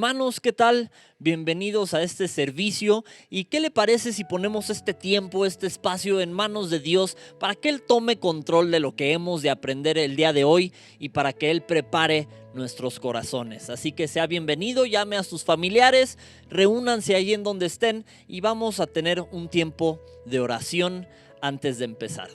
hermanos, ¿qué tal? Bienvenidos a este servicio. ¿Y qué le parece si ponemos este tiempo, este espacio en manos de Dios para que Él tome control de lo que hemos de aprender el día de hoy y para que Él prepare nuestros corazones? Así que sea bienvenido, llame a sus familiares, reúnanse ahí en donde estén y vamos a tener un tiempo de oración antes de empezar.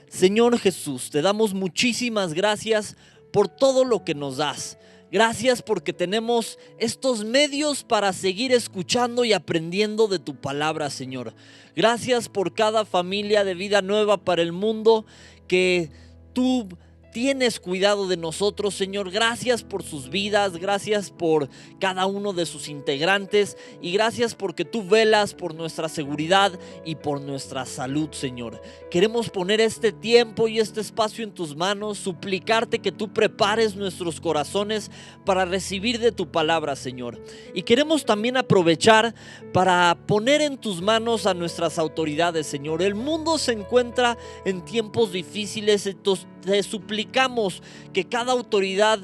Señor Jesús, te damos muchísimas gracias por todo lo que nos das. Gracias porque tenemos estos medios para seguir escuchando y aprendiendo de tu palabra, Señor. Gracias por cada familia de Vida Nueva para el Mundo que tú tienes cuidado de nosotros, Señor. Gracias por sus vidas, gracias por cada uno de sus integrantes y gracias porque tú velas por nuestra seguridad y por nuestra salud, Señor. Queremos poner este tiempo y este espacio en tus manos, suplicarte que tú prepares nuestros corazones para recibir de tu palabra, Señor. Y queremos también aprovechar para poner en tus manos a nuestras autoridades, Señor. El mundo se encuentra en tiempos difíciles, entonces te suplicamos que cada autoridad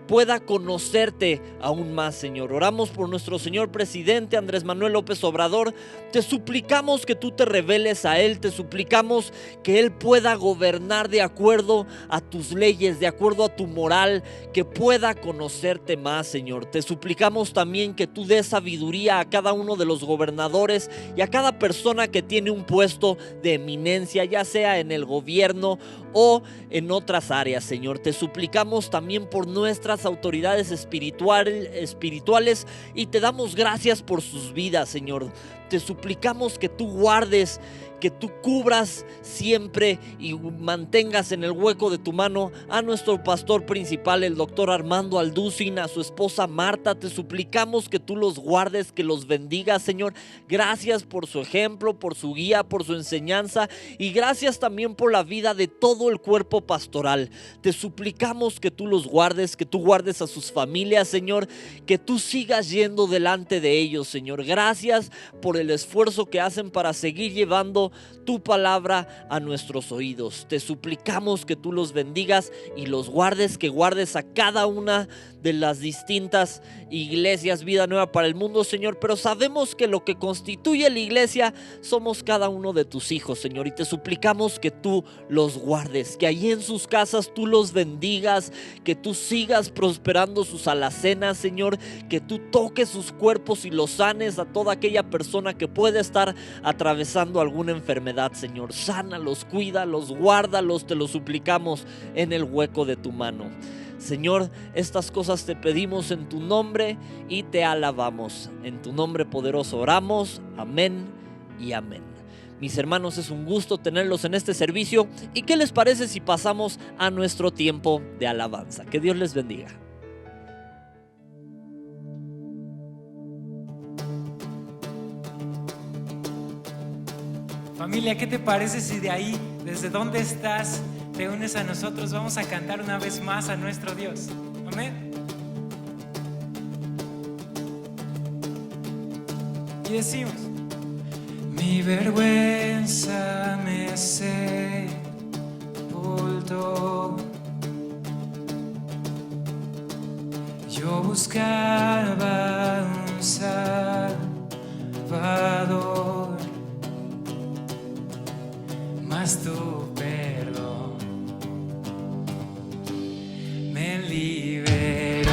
pueda conocerte aún más, Señor. Oramos por nuestro señor presidente Andrés Manuel López Obrador. Te suplicamos que tú te reveles a él. Te suplicamos que él pueda gobernar de acuerdo a tus leyes, de acuerdo a tu moral, que pueda conocerte más, Señor. Te suplicamos también que tú des sabiduría a cada uno de los gobernadores y a cada persona que tiene un puesto de eminencia, ya sea en el gobierno o en otras áreas, Señor. Te suplicamos también por nuestras autoridades espirituales y te damos gracias por sus vidas, Señor. Te suplicamos que tú guardes, que tú cubras siempre y mantengas en el hueco de tu mano a nuestro pastor principal, el doctor Armando Alducin, a su esposa Marta. Te suplicamos que tú los guardes, que los bendigas, Señor. Gracias por su ejemplo, por su guía, por su enseñanza y gracias también por la vida de todo el cuerpo pastoral. Te suplicamos que tú los guardes, que tú guardes a sus familias, Señor, que tú sigas yendo delante de ellos, Señor. Gracias por el esfuerzo que hacen para seguir llevando tu palabra a nuestros oídos. Te suplicamos que tú los bendigas y los guardes, que guardes a cada una de las distintas iglesias Vida Nueva para el Mundo, Señor. Pero sabemos que lo que constituye la iglesia somos cada uno de tus hijos, Señor, y te suplicamos que tú los guardes, que allí en sus casas tú los bendigas, que tú sigas prosperando sus alacenas, Señor, que tú toques sus cuerpos y los sanes a toda aquella persona que puede estar atravesando alguna enfermedad, Señor. Sánalos, cuídalos, guárdalos, te lo suplicamos en el hueco de tu mano. Señor, estas cosas te pedimos en tu nombre y te alabamos. En tu nombre poderoso oramos. Amén y amén. Mis hermanos, es un gusto tenerlos en este servicio. ¿Y qué les parece si pasamos a nuestro tiempo de alabanza? Que Dios les bendiga. Familia, ¿qué te parece si de ahí, desde donde estás, te unes a nosotros? Vamos a cantar una vez más a nuestro Dios. Amén. Y decimos: mi vergüenza me sepultó. Yo buscaba un Salvador, mas tu perdón me liberó.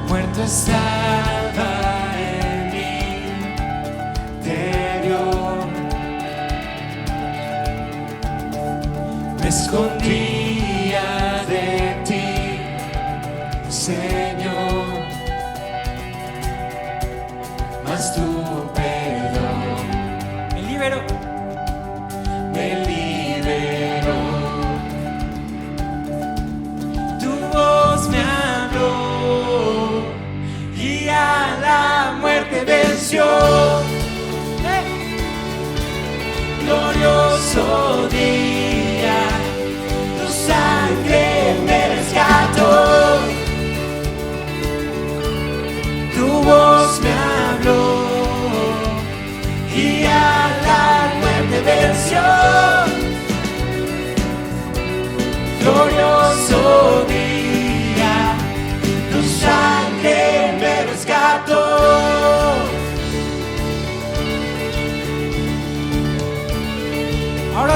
Muerto estaba en mi interior, me escondía de ti, Señor, mas tu me liberó. Tu voz me habló y a la muerte venció. Glorioso día, tu sangre me rescató. Tu voz me habló y a la muerte venció. Glorioso día,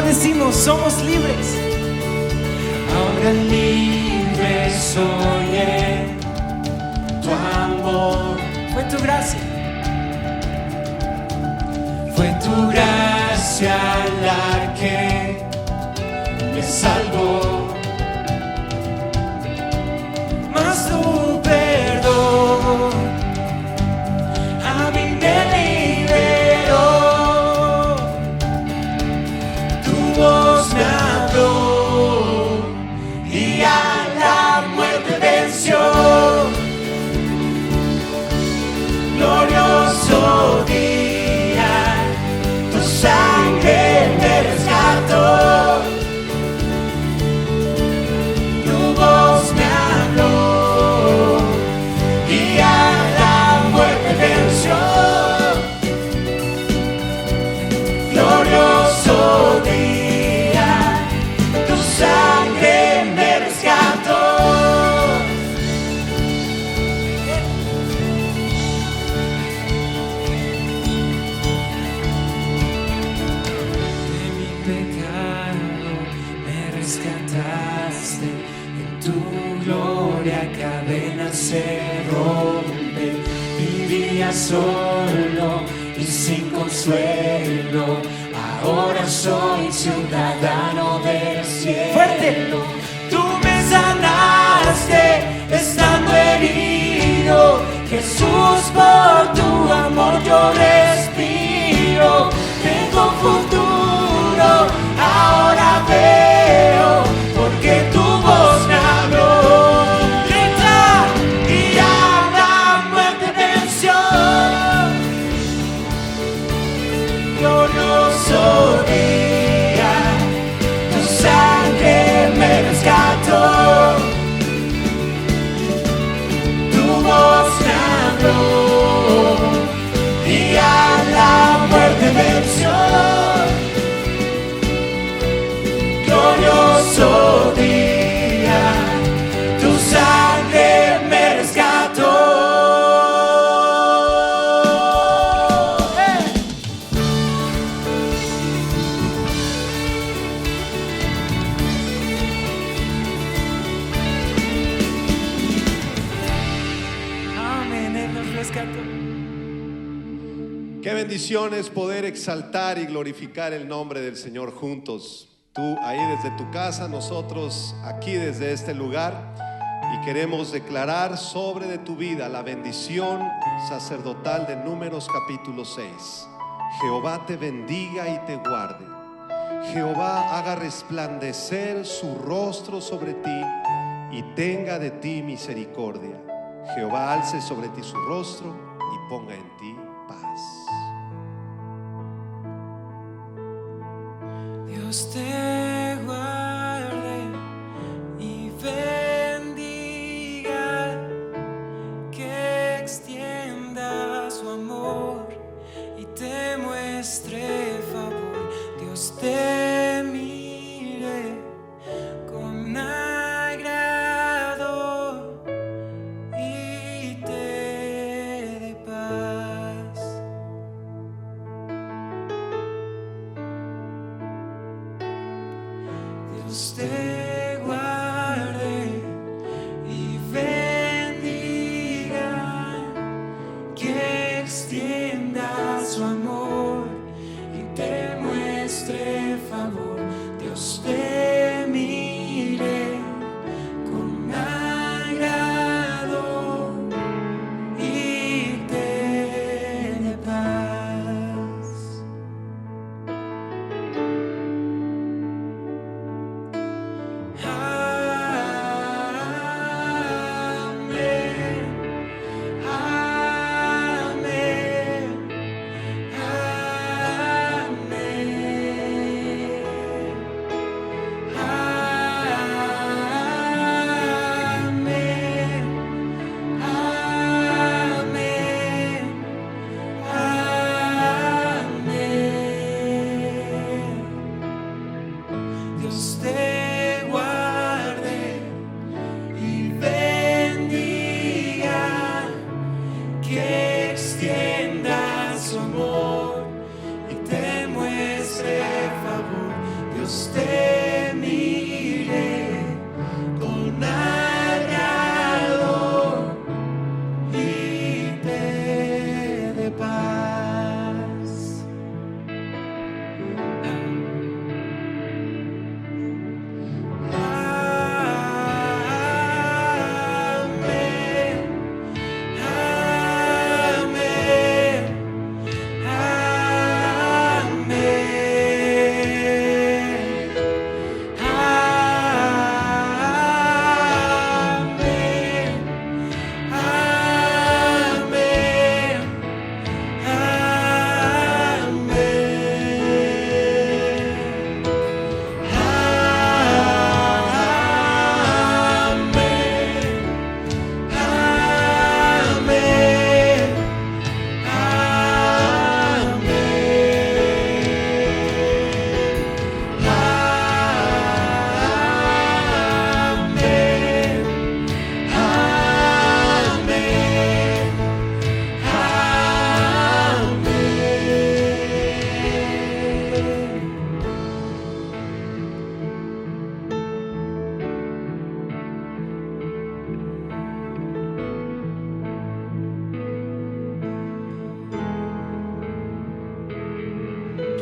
decimos, somos libres. Ahora libre soy en tu amor. Fue tu gracia. Fue tu gracia la que me salvó. Mas tu perdón a mí me liberó. Tu voz me habló y a la muerte venció. Glorioso día, tu sangre me rescató. Tu voz me habló y a la muerte venció. Glorioso día, tu sangre me rescató. De mi pecado me rescataste, en tu gloria cadenas se rompen. Vivía solo y sin consuelo, ahora soy ciudadano del cielo. ¡Fuerte! Tú me sanaste estando herido, Jesús, por tu amor yo respiro. Tengo futuro, ahora veo, porque tu voz me habló. Grita y a la muerte venció. Glorioso día, tu sangre me rescató. Tu voz me habló y a la muerte venció. Glorioso día, tu sangre me rescató. Amén, Él nos rescató. Qué bendición es poder exaltar y glorificar el nombre del Señor juntos. Tú ahí desde tu casa, nosotros aquí desde este lugar, y queremos declarar sobre de tu vida la bendición sacerdotal de Números capítulo 6. Jehová te bendiga y te guarde. Jehová haga resplandecer su rostro sobre ti y tenga de ti misericordia. Jehová alce sobre ti su rostro y ponga en ti paz. Dios te guarde y bendiga, que extienda su amor y te muestre favor. Dios te mire con agrado y te dé paz. Dios te guarde y bendiga, que extienda su amor y te muestre favor. Dios te mire con agrado y te dé paz.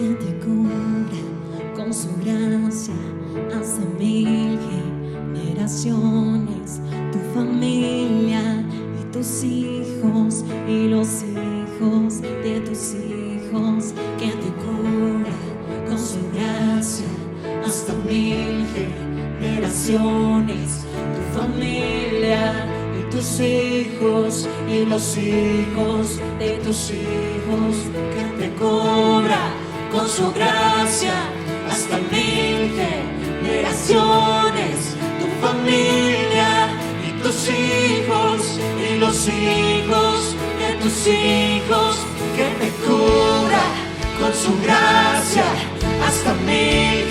que te cubra con su gracia hasta 1000 generaciones, tu familia y tus hijos y los hijos de tus hijos, que te cubra con su gracia hasta 1000 generaciones, tu familia y tus hijos y los hijos de tus hijos, que te cubra con su gracia hasta 1000 generaciones, tu familia y tus hijos y los hijos de tus hijos, que te cubra con su gracia hasta 1000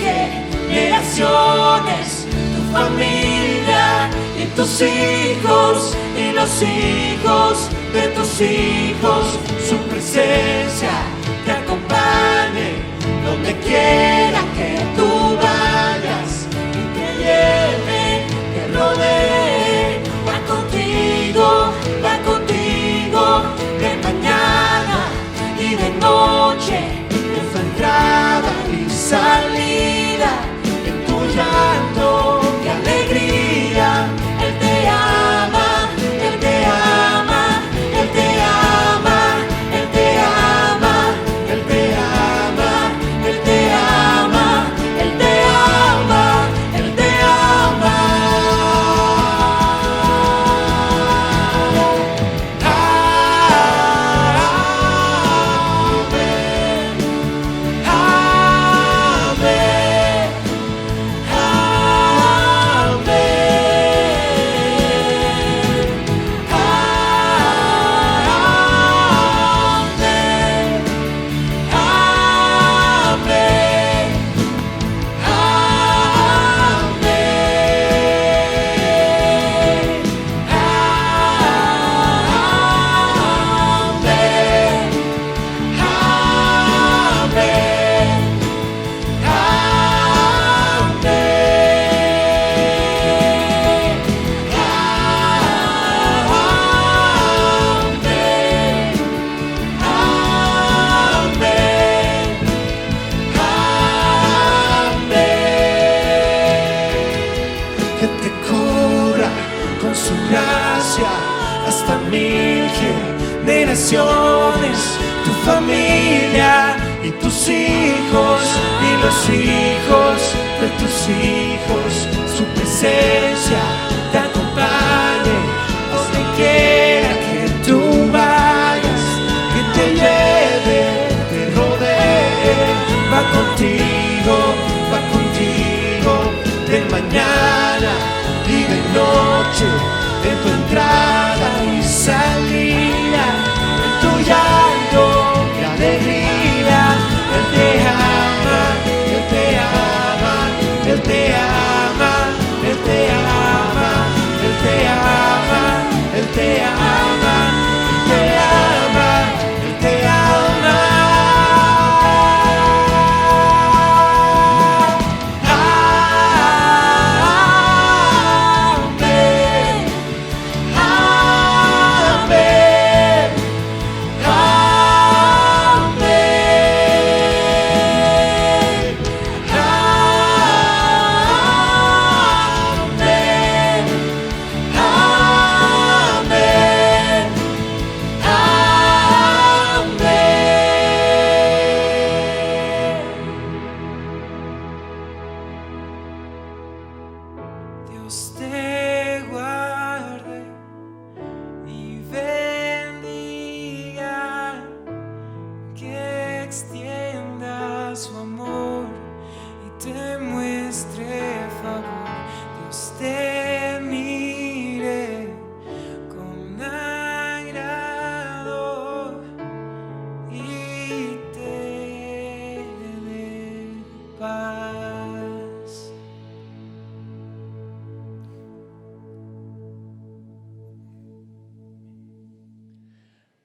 generaciones, tu familia y tus hijos y los hijos de tus hijos, su presencia te acompañe donde quiera que tú vayas y te lleve, te rodee, va contigo de mañana y de noche, en tu entrada y salida, en tu llanto y alegría. Él te ama, Él te ama, Él te ama, Él te ama, Él te ama, Él te ama, Él te ama, Él te ama. Que te cubra con su gracia hasta 1000 generaciones, tu familia y tus hijos y los hijos de tus hijos, su presencia te acompañe donde quiera que tú vayas, que te lleve, te rodee, va contigo de mañana y de noche, en tu entrada y salida, en tu llanto y alegría. Él te ama, Él te ama, Él te ama, Él te ama, Él te ama, Él te ama, Él te ama, Él te ama. Dios te guarde y bendiga, que extienda su amor y te muestre favor. Dios te mire con agrado y te dé paz.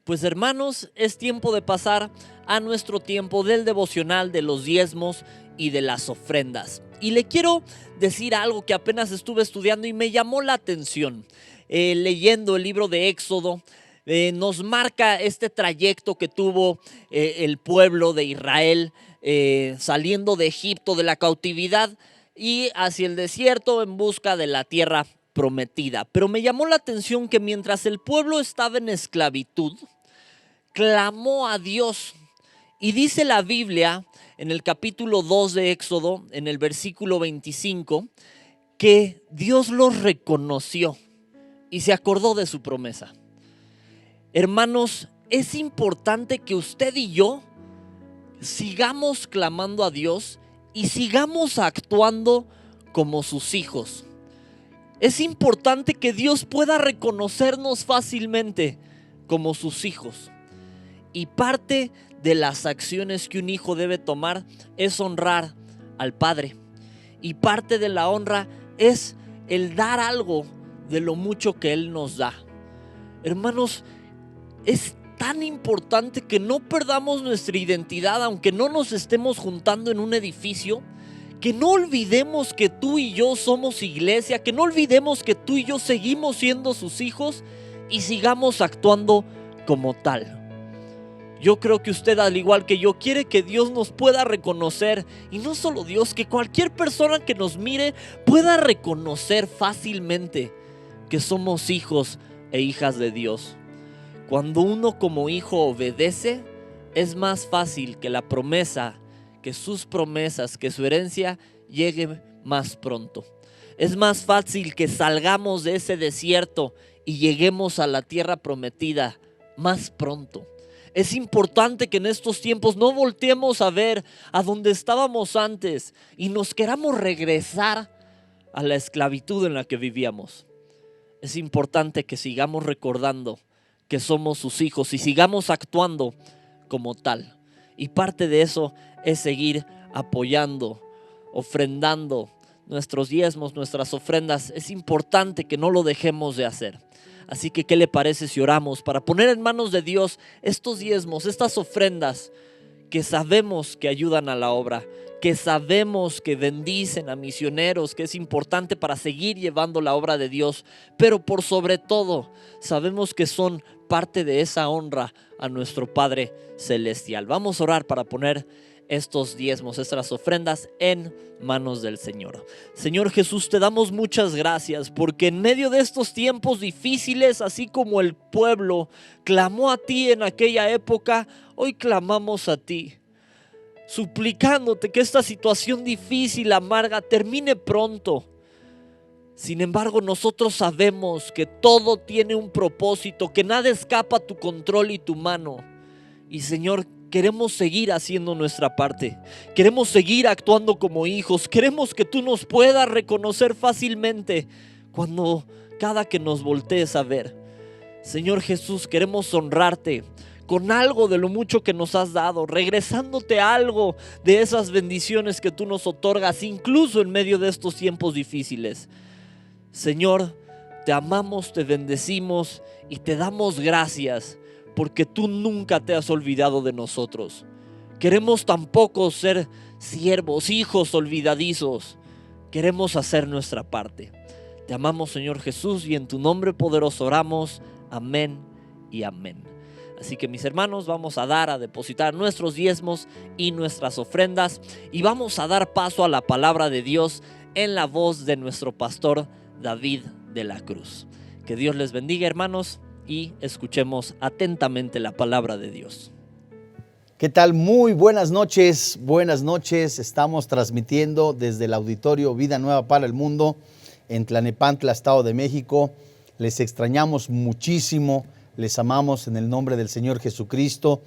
Pues hermanos, es tiempo de pasar a nuestro tiempo del devocional de los diezmos y de las ofrendas. Y le quiero decir algo que apenas estuve estudiando y me llamó la atención. Leyendo el libro de Éxodo, nos marca este trayecto que tuvo el pueblo de Israel saliendo de Egipto, de la cautividad, y hacia el desierto en busca de la tierra prometida. Pero me llamó la atención que mientras el pueblo estaba en esclavitud, clamó a Dios. Y dice la Biblia en el capítulo 2 de Éxodo, en el versículo 25, que Dios los reconoció y se acordó de su promesa. Hermanos, es importante que usted y yo sigamos clamando a Dios y sigamos actuando como sus hijos. Es importante que Dios pueda reconocernos fácilmente como sus hijos. Y parte de las acciones que un hijo debe tomar es honrar al Padre. Y parte de la honra es el dar algo de lo mucho que Él nos da. Hermanos, es tan importante que no perdamos nuestra identidad, aunque no nos estemos juntando en un edificio, que no olvidemos que tú y yo somos iglesia, que no olvidemos que tú y yo seguimos siendo sus hijos y sigamos actuando como tal. Yo creo que usted, al igual que yo, quiere que Dios nos pueda reconocer, y no solo Dios, que cualquier persona que nos mire pueda reconocer fácilmente que somos hijos e hijas de Dios. Cuando uno como hijo obedece, es más fácil que la promesa, que sus promesas, que su herencia llegue más pronto. Es más fácil que salgamos de ese desierto y lleguemos a la tierra prometida más pronto. Es importante que en estos tiempos no volteemos a ver a donde estábamos antes y nos queramos regresar a la esclavitud en la que vivíamos. Es importante que sigamos recordando que somos sus hijos y sigamos actuando como tal. Y parte de eso es seguir apoyando, ofrendando nuestros diezmos, nuestras ofrendas. Es importante que no lo dejemos de hacer. Así que, ¿qué le parece si oramos para poner en manos de Dios estos diezmos, estas ofrendas que sabemos que ayudan a la obra, que sabemos que bendicen a misioneros, que es importante para seguir llevando la obra de Dios, pero por sobre todo sabemos que son parte de esa honra a nuestro Padre Celestial? Vamos a orar para poner estos diezmos, estas ofrendas en manos del Señor. Señor Jesús, te damos muchas gracias porque en medio de estos tiempos difíciles, así como el pueblo clamó a ti en aquella época, hoy clamamos a ti, suplicándote que esta situación difícil, amarga, termine pronto. Sin embargo, nosotros sabemos que todo tiene un propósito, que nada escapa a tu control y tu mano. Y Señor, queremos seguir haciendo nuestra parte. Queremos seguir actuando como hijos. Queremos que tú nos puedas reconocer fácilmente cada que nos voltees a ver. Señor Jesús, queremos honrarte con algo de lo mucho que nos has dado, regresándote algo de esas bendiciones que tú nos otorgas, incluso en medio de estos tiempos difíciles. Señor, te amamos, te bendecimos y te damos gracias porque tú nunca te has olvidado de nosotros. Queremos tampoco ser siervos, hijos olvidadizos. Queremos hacer nuestra parte. Te amamos, Señor Jesús, y en tu nombre poderoso oramos. Amén y amén. Así que, mis hermanos, vamos a depositar nuestros diezmos y nuestras ofrendas y vamos a dar paso a la palabra de Dios en la voz de nuestro pastor David de la Cruz. Que Dios les bendiga, hermanos, y escuchemos atentamente la palabra de Dios. ¿Qué tal? Muy buenas noches, buenas noches. Estamos transmitiendo desde el auditorio Vida Nueva para el Mundo en Tlalnepantla, Estado de México. Les extrañamos muchísimo, les amamos en el nombre del Señor Jesucristo,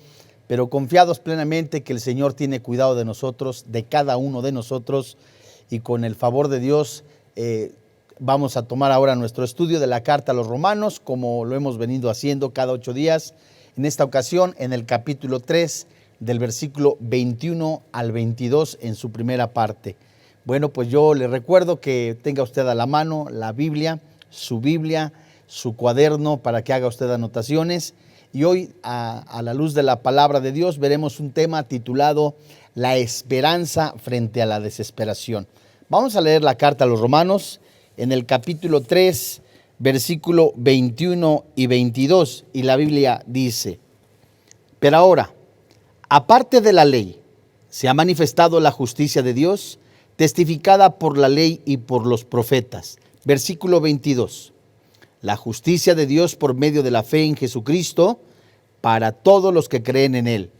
pero confiados plenamente que el Señor tiene cuidado de nosotros, de cada uno de nosotros, y con el favor de Dios vamos a tomar ahora nuestro estudio de la carta a los Romanos, como lo hemos venido haciendo cada 8 días. En esta ocasión, en el capítulo 3, del versículo 21 al 22, en su primera parte. Bueno, pues yo le recuerdo que tenga usted a la mano la Biblia, su cuaderno para que haga usted anotaciones. Y hoy, a la luz de la palabra de Dios, veremos un tema titulado La esperanza frente a la desesperación. Vamos a leer la carta a los Romanos en el capítulo 3, versículo 21 y 22, y la Biblia dice: pero ahora, aparte de la ley, se ha manifestado la justicia de Dios, testificada por la ley y por los profetas. Versículo 22. La justicia de Dios por medio de la fe en Jesucristo para todos los que creen en Él,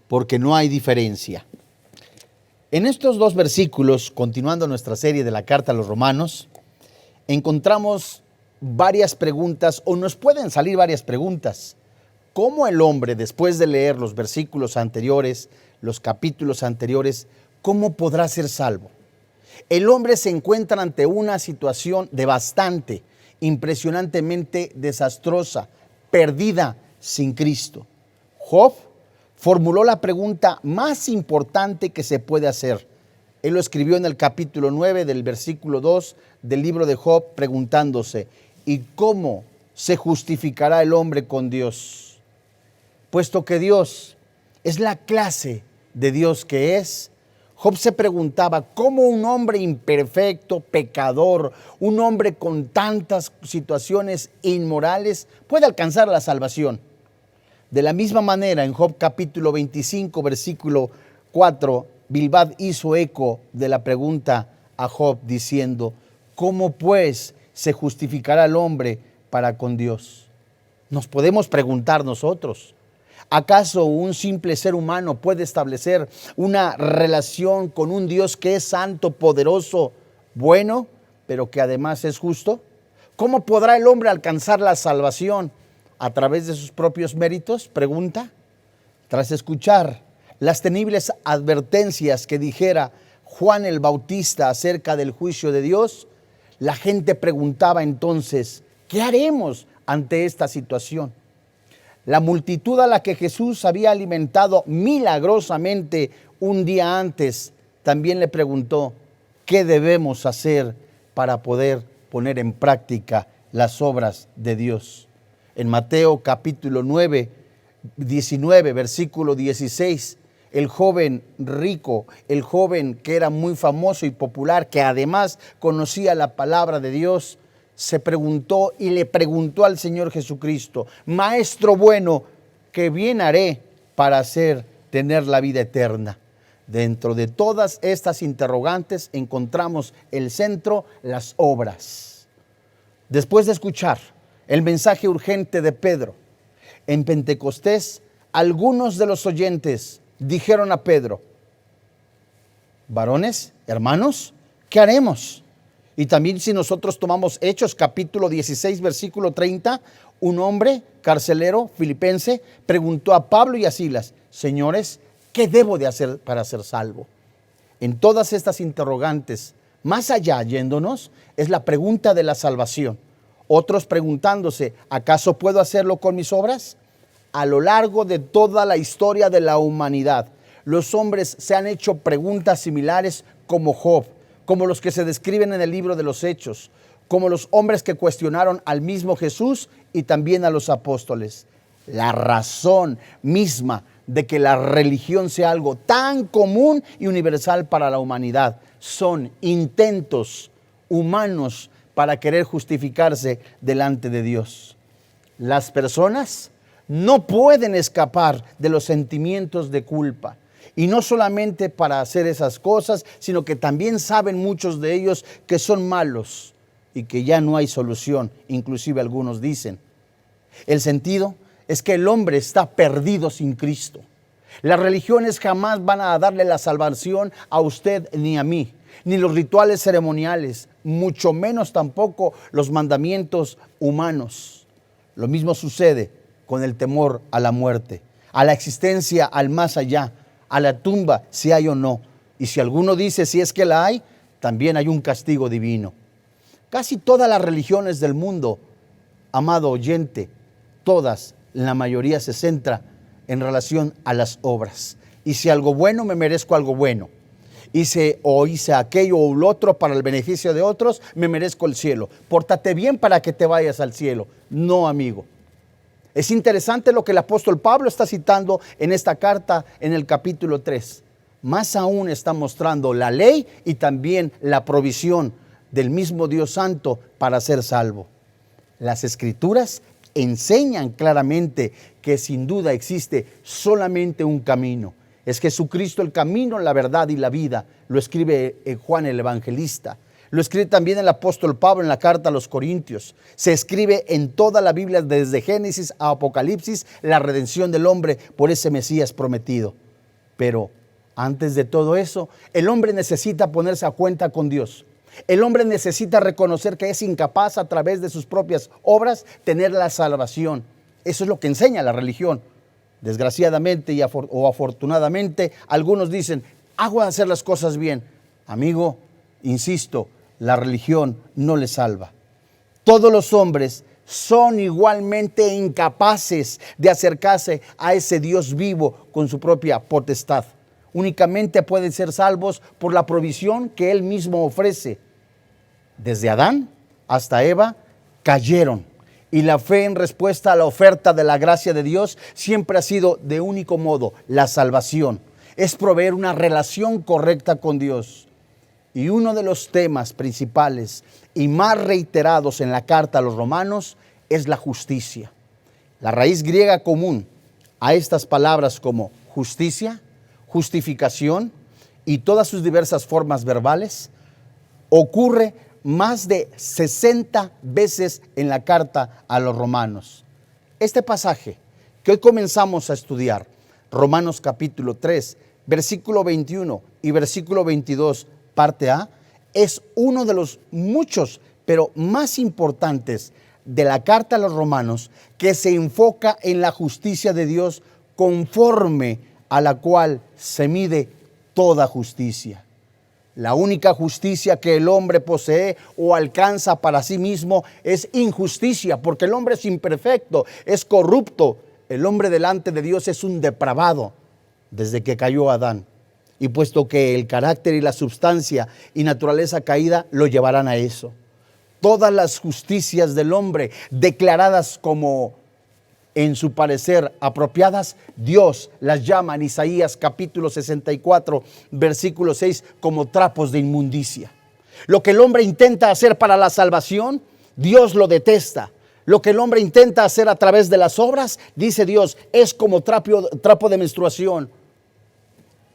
porque no hay diferencia. En estos dos versículos, continuando nuestra serie de la Carta a los Romanos, encontramos varias preguntas, o nos pueden salir varias preguntas. ¿Cómo el hombre, después de leer los versículos anteriores, los capítulos anteriores, cómo podrá ser salvo? El hombre se encuentra ante una situación devastante, impresionantemente desastrosa, perdida sin Cristo. Job formuló la pregunta más importante que se puede hacer. Él lo escribió en el capítulo 9 del versículo 2 del libro de Job, preguntándose: ¿y cómo se justificará el hombre con Dios? Puesto que Dios es la clase de Dios que es, Job se preguntaba cómo un hombre imperfecto, pecador, un hombre con tantas situaciones inmorales puede alcanzar la salvación. De la misma manera, en Job capítulo 25, versículo 4, Bildad hizo eco de la pregunta a Job diciendo: ¿cómo pues se justificará el hombre para con Dios? Nos podemos preguntar nosotros: ¿acaso un simple ser humano puede establecer una relación con un Dios que es santo, poderoso, bueno, pero que además es justo? ¿Cómo podrá el hombre alcanzar la salvación? ¿A través de sus propios méritos? Pregunta. Tras escuchar las temibles advertencias que dijera Juan el Bautista acerca del juicio de Dios, la gente preguntaba entonces: ¿qué haremos ante esta situación? La multitud a la que Jesús había alimentado milagrosamente un día antes también le preguntó: ¿qué debemos hacer para poder poner en práctica las obras de Dios? En Mateo capítulo 9, 19, versículo 16, el joven rico, el joven que era muy famoso y popular, que además conocía la palabra de Dios, se preguntó y le preguntó al Señor Jesucristo: Maestro bueno, ¿qué bien haré para tener la vida eterna? Dentro de todas estas interrogantes encontramos el centro, las obras. Después de escuchar el mensaje urgente de Pedro, en Pentecostés, algunos de los oyentes dijeron a Pedro: varones, hermanos, ¿qué haremos? Y también si nosotros tomamos Hechos capítulo 16, versículo 30, un hombre carcelero filipense preguntó a Pablo y a Silas: señores, ¿qué debo de hacer para ser salvo? En todas estas interrogantes, más allá yéndonos, es la pregunta de la salvación. Otros preguntándose: ¿acaso puedo hacerlo con mis obras? A lo largo de toda la historia de la humanidad, los hombres se han hecho preguntas similares, como Job, como los que se describen en el libro de los Hechos, como los hombres que cuestionaron al mismo Jesús y también a los apóstoles. La razón misma de que la religión sea algo tan común y universal para la humanidad son intentos humanos para querer justificarse delante de Dios. Las personas no pueden escapar de los sentimientos de culpa. Y no solamente para hacer esas cosas, sino que también saben muchos de ellos que son malos y que ya no hay solución. Inclusive algunos dicen. El sentido es que el hombre está perdido sin Cristo. Las religiones jamás van a darle la salvación a usted ni a mí, ni los rituales ceremoniales, mucho menos tampoco los mandamientos humanos. Lo mismo sucede con el temor a la muerte, a la existencia al más allá, a la tumba, si hay o no. Y si alguno dice si es que la hay, también hay un castigo divino. Casi todas las religiones del mundo, amado oyente, todas, la mayoría se centra en relación a las obras. Hice algo bueno, me merezco algo bueno. Hice aquello o lo otro para el beneficio de otros, me merezco el cielo. Pórtate bien para que te vayas al cielo. No, amigo. Es interesante lo que el apóstol Pablo está citando en esta carta en el capítulo 3. Más aún está mostrando la ley y también la provisión del mismo Dios Santo para ser salvo. Las Escrituras enseñan claramente que sin duda existe solamente un camino. Es Jesucristo el camino, la verdad y la vida. Lo escribe Juan el Evangelista. Lo escribe también el apóstol Pablo en la carta a los Corintios. Se escribe en toda la Biblia, desde Génesis a Apocalipsis, la redención del hombre por ese Mesías prometido. Pero antes de todo eso, el hombre necesita ponerse a cuenta con Dios. El hombre necesita reconocer que es incapaz a través de sus propias obras tener la salvación. Eso es lo que enseña la religión. Desgraciadamente o afortunadamente, algunos dicen, hago de hacer las cosas bien. Amigo, insisto, la religión no le salva. Todos los hombres son igualmente incapaces de acercarse a ese Dios vivo con su propia potestad. Únicamente pueden ser salvos por la provisión que Él mismo ofrece. Desde Adán hasta Eva cayeron, y la fe en respuesta a la oferta de la gracia de Dios siempre ha sido de único modo, la salvación. Es proveer una relación correcta con Dios. Y uno de los temas principales y más reiterados en la carta a los romanos es la justicia. La raíz griega común a estas palabras como justicia, justificación y todas sus diversas formas verbales ocurre más de 60 veces en la carta a los romanos. Este pasaje que hoy comenzamos a estudiar, Romanos capítulo 3, versículo 21 y versículo 22, parte A, es uno de los muchos, pero más importantes de la carta a los romanos, que se enfoca en la justicia de Dios conforme a la cual se mide toda justicia. La única justicia que el hombre posee o alcanza para sí mismo es injusticia, porque el hombre es imperfecto, es corrupto. El hombre delante de Dios es un depravado desde que cayó Adán. Y puesto que el carácter y la substancia y naturaleza caída lo llevarán a eso. Todas las justicias del hombre declaradas como en su parecer apropiadas, Dios las llama en Isaías capítulo 64, versículo 6, como trapos de inmundicia. Lo que el hombre intenta hacer para la salvación, Dios lo detesta. Lo que el hombre intenta hacer a través de las obras, dice Dios, es como trapo de menstruación.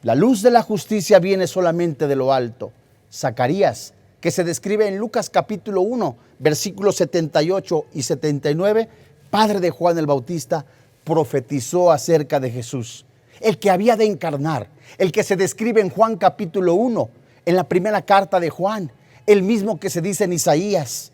La luz de la justicia viene solamente de lo alto. Zacarías, que se describe en Lucas capítulo 1, versículos 78 y 79, padre de Juan el Bautista, profetizó acerca de Jesús, el que había de encarnar, el que se describe en Juan capítulo 1, en la primera carta de Juan, el mismo que se dice en Isaías.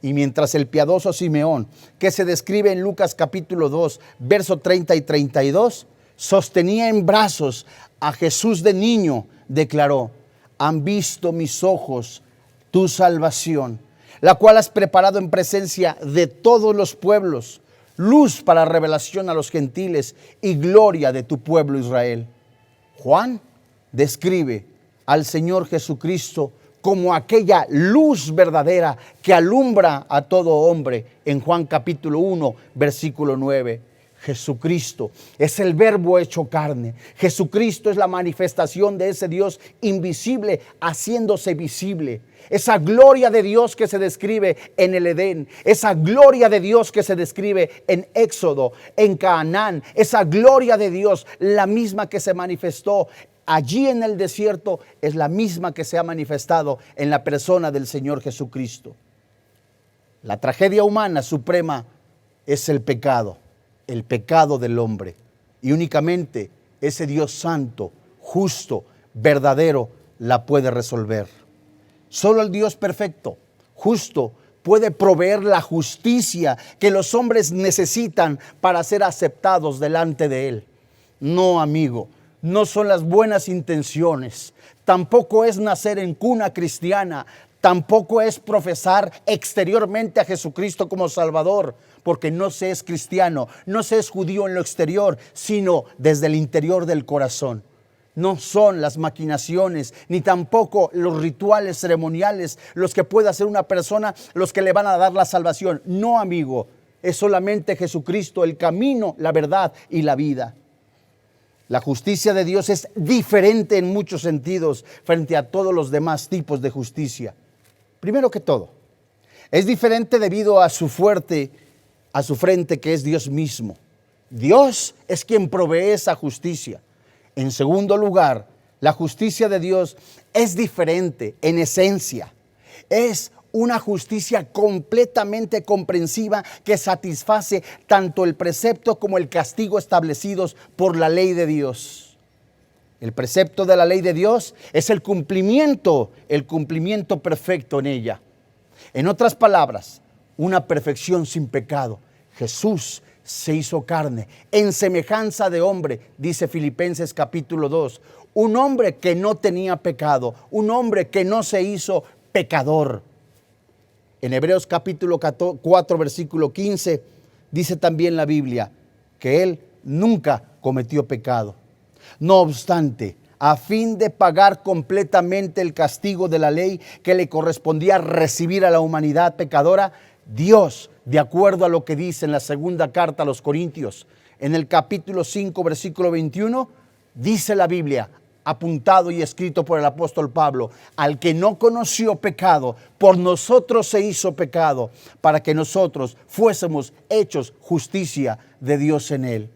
Y mientras el piadoso Simeón, que se describe en Lucas capítulo 2, verso 30 y 32, sostenía en brazos a Jesús de niño, declaró, han visto mis ojos tu salvación, la cual has preparado en presencia de todos los pueblos, luz para revelación a los gentiles y gloria de tu pueblo Israel. Juan describe al Señor Jesucristo como aquella luz verdadera que alumbra a todo hombre en Juan capítulo 1, versículo 9. Jesucristo es el verbo hecho carne. Jesucristo es la manifestación de ese Dios invisible haciéndose visible. Esa gloria de Dios que se describe en el Edén, esa gloria de Dios que se describe en Éxodo, en Canaán, esa gloria de Dios, la misma que se manifestó allí en el desierto, es la misma que se ha manifestado en la persona del Señor Jesucristo. La tragedia humana suprema es el pecado del hombre. Y únicamente ese Dios santo, justo, verdadero, la puede resolver. Solo el Dios perfecto, justo, puede proveer la justicia que los hombres necesitan para ser aceptados delante de Él. No, amigo, no son las buenas intenciones, tampoco es nacer en cuna cristiana, tampoco es profesar exteriormente a Jesucristo como Salvador, porque no se es cristiano, no se es judío en lo exterior, sino desde el interior del corazón. No son las maquinaciones, ni tampoco los rituales ceremoniales los que puede hacer una persona, los que le van a dar la salvación. No, amigo, es solamente Jesucristo, el camino, la verdad y la vida. La justicia de Dios es diferente en muchos sentidos frente a todos los demás tipos de justicia. Primero que todo, Es diferente debido a su frente que es Dios mismo. Dios es quien provee esa justicia. En segundo lugar, la justicia de Dios es diferente en esencia. Es una justicia completamente comprensiva que satisface tanto el precepto como el castigo establecidos por la ley de Dios. El precepto de la ley de Dios es el cumplimiento perfecto en ella. En otras palabras, una perfección sin pecado. Jesús se hizo carne en semejanza de hombre, dice Filipenses capítulo 2. Un hombre que no tenía pecado, un hombre que no se hizo pecador. En Hebreos capítulo 4, versículo 15, dice también la Biblia que Él nunca cometió pecado. No obstante, a fin de pagar completamente el castigo de la ley que le correspondía recibir a la humanidad pecadora, Dios, de acuerdo a lo que dice en la segunda carta a los Corintios, en el capítulo 5, versículo 21, dice la Biblia, apuntado y escrito por el apóstol Pablo: al que no conoció pecado, por nosotros se hizo pecado, para que nosotros fuésemos hechos justicia de Dios en él.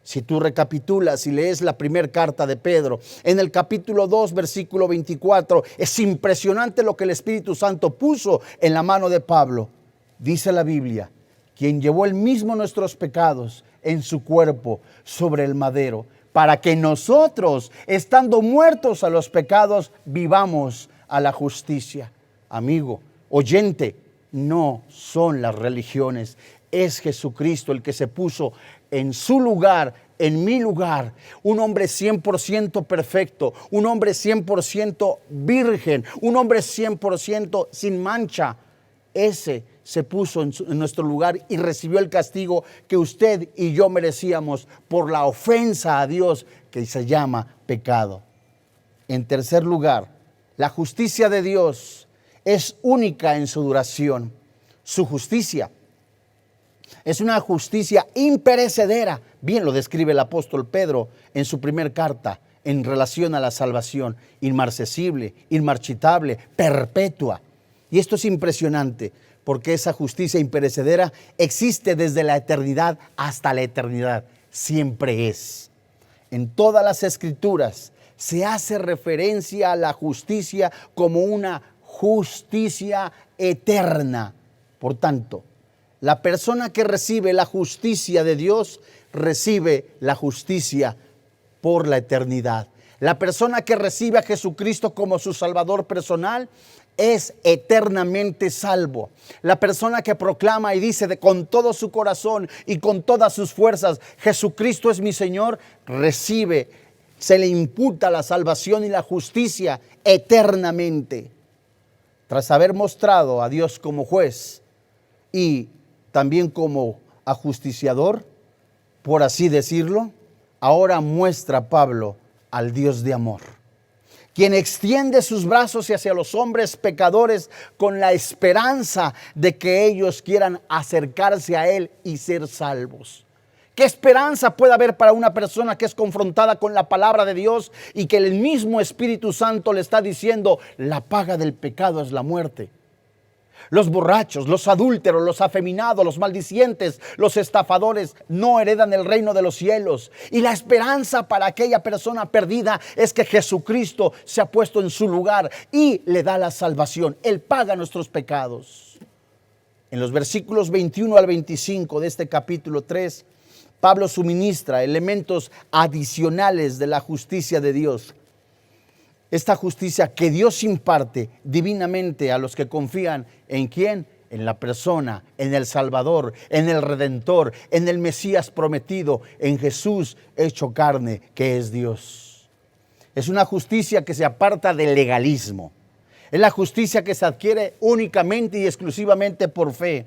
Si tú recapitulas y lees la primera carta de Pedro, en el capítulo 2, versículo 24, es impresionante lo que el Espíritu Santo puso en la mano de Pablo. Dice la Biblia, quien llevó él mismo nuestros pecados en su cuerpo sobre el madero, para que nosotros, estando muertos a los pecados, vivamos a la justicia. Amigo, oyente, no son las religiones, es Jesucristo el que se puso en su lugar, en mi lugar, un hombre 100% perfecto, un hombre 100% virgen, un hombre 100% sin mancha. Ese se puso en nuestro lugar y recibió el castigo que usted y yo merecíamos por la ofensa a Dios que se llama pecado. En tercer lugar, la justicia de Dios es única en su duración. Su justicia es una justicia imperecedera. Bien lo describe el apóstol Pedro en su primera carta en relación a la salvación. Inmarcesible, inmarchitable, perpetua. Y esto es impresionante porque esa justicia imperecedera existe desde la eternidad hasta la eternidad. Siempre es. En todas las escrituras se hace referencia a la justicia como una justicia eterna. Por tanto, la persona que recibe la justicia de Dios recibe la justicia por la eternidad. La persona que recibe a Jesucristo como su Salvador personal es eternamente salvo. La persona que proclama y dice con todo su corazón y con todas sus fuerzas, Jesucristo es mi Señor, se le imputa la salvación y la justicia eternamente. Tras haber mostrado a Dios como juez y también como ajusticiador, por así decirlo, ahora muestra Pablo al Dios de amor, quien extiende sus brazos hacia los hombres pecadores con la esperanza de que ellos quieran acercarse a Él y ser salvos. ¿Qué esperanza puede haber para una persona que es confrontada con la palabra de Dios y que el mismo Espíritu Santo le está diciendo, la paga del pecado es la muerte? Los borrachos, los adúlteros, los afeminados, los maldicientes, los estafadores no heredan el reino de los cielos. Y la esperanza para aquella persona perdida es que Jesucristo se ha puesto en su lugar y le da la salvación. Él paga nuestros pecados. En los versículos 21 al 25 de este capítulo 3, Pablo suministra elementos adicionales de la justicia de Dios. Esta justicia que Dios imparte divinamente a los que confían ¿en quién? En la persona, en el Salvador, en el Redentor, en el Mesías prometido, en Jesús hecho carne, que es Dios. Es una justicia que se aparta del legalismo. Es la justicia que se adquiere únicamente y exclusivamente por fe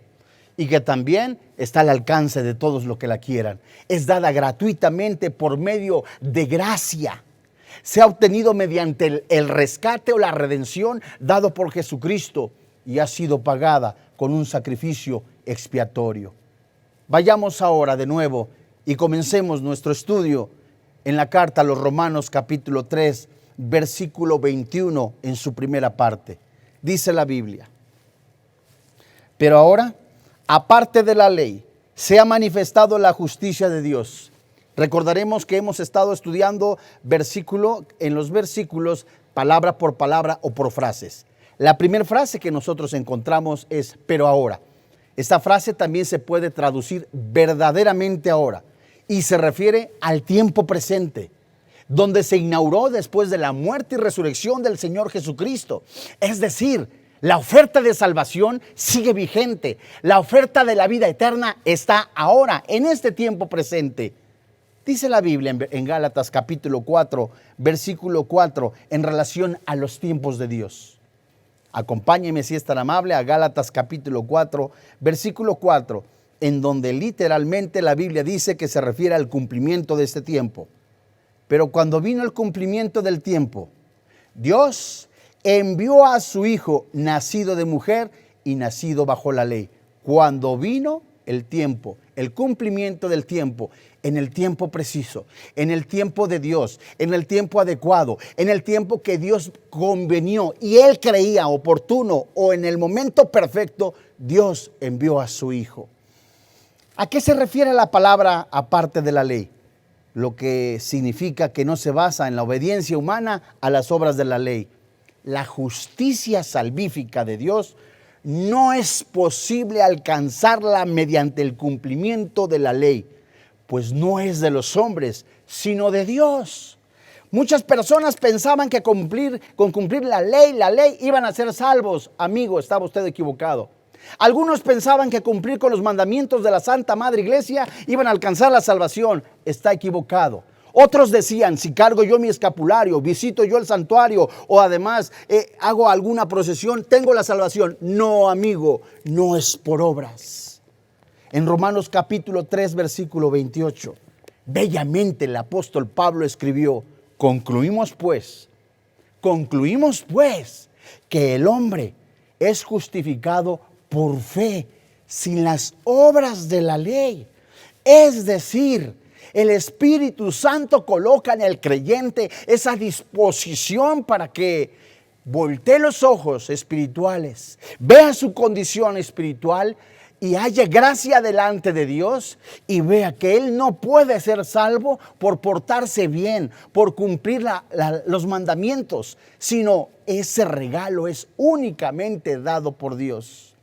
y que también está al alcance de todos los que la quieran. Es dada gratuitamente por medio de gracia. Se ha obtenido mediante el rescate o la redención dado por Jesucristo y ha sido pagada con un sacrificio expiatorio. Vayamos ahora de nuevo y comencemos nuestro estudio en la carta a los Romanos capítulo 3, versículo 21 en su primera parte. Dice la Biblia: Pero ahora, aparte de la ley, se ha manifestado la justicia de Dios. Recordaremos que hemos estado estudiando en los versículos, palabra por palabra o por frases. La primera frase que nosotros encontramos es, pero ahora. Esta frase también se puede traducir verdaderamente ahora y se refiere al tiempo presente, donde se inauguró después de la muerte y resurrección del Señor Jesucristo. Es decir, la oferta de salvación sigue vigente. La oferta de la vida eterna está ahora, en este tiempo presente. Dice la Biblia en Gálatas capítulo 4, versículo 4, en relación a los tiempos de Dios. Acompáñeme, si es tan amable, a Gálatas capítulo 4, versículo 4, en donde literalmente la Biblia dice que se refiere al cumplimiento de este tiempo. Pero cuando vino el cumplimiento del tiempo, Dios envió a su Hijo, nacido de mujer y nacido bajo la ley. Cuando vino el tiempo, el cumplimiento del tiempo, en el tiempo preciso, en el tiempo de Dios, en el tiempo adecuado, en el tiempo que Dios convenió y Él creía oportuno o en el momento perfecto, Dios envió a su Hijo. ¿A qué se refiere la palabra aparte de la ley? Lo que significa que no se basa en la obediencia humana a las obras de la ley. La justicia salvífica de Dios no es posible alcanzarla mediante el cumplimiento de la ley, pues no es de los hombres, sino de Dios. Muchas personas pensaban que con cumplir la ley iban a ser salvos. Amigo, estaba usted equivocado. Algunos pensaban que cumplir con los mandamientos de la Santa Madre Iglesia iban a alcanzar la salvación. Está equivocado. Otros decían, si cargo yo mi escapulario, visito yo el santuario o además hago alguna procesión, tengo la salvación. No, amigo, no es por obras. En Romanos capítulo 3, versículo 28, bellamente el apóstol Pablo escribió, concluimos pues que el hombre es justificado por fe, sin las obras de la ley. Es decir, el Espíritu Santo coloca en el creyente esa disposición para que voltee los ojos espirituales, vea su condición espiritual y haya gracia delante de Dios y vea que él no puede ser salvo por portarse bien, por cumplir los mandamientos, sino ese regalo es únicamente dado por Dios.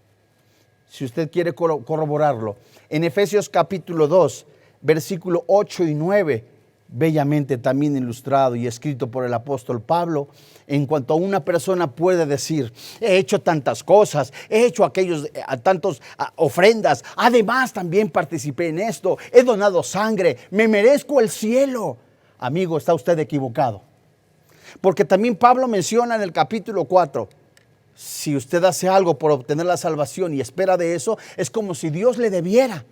Si usted quiere corroborarlo, en Efesios capítulo 2, versículo 8 y 9, bellamente también ilustrado y escrito por el apóstol Pablo, en cuanto a una persona puede decir, he hecho tantas cosas, he hecho tantas ofrendas, además también participé en esto, he donado sangre, me merezco el cielo. Amigo, está usted equivocado. Porque también Pablo menciona en el capítulo 4, si usted hace algo por obtener la salvación y espera de eso, es como si Dios le debiera.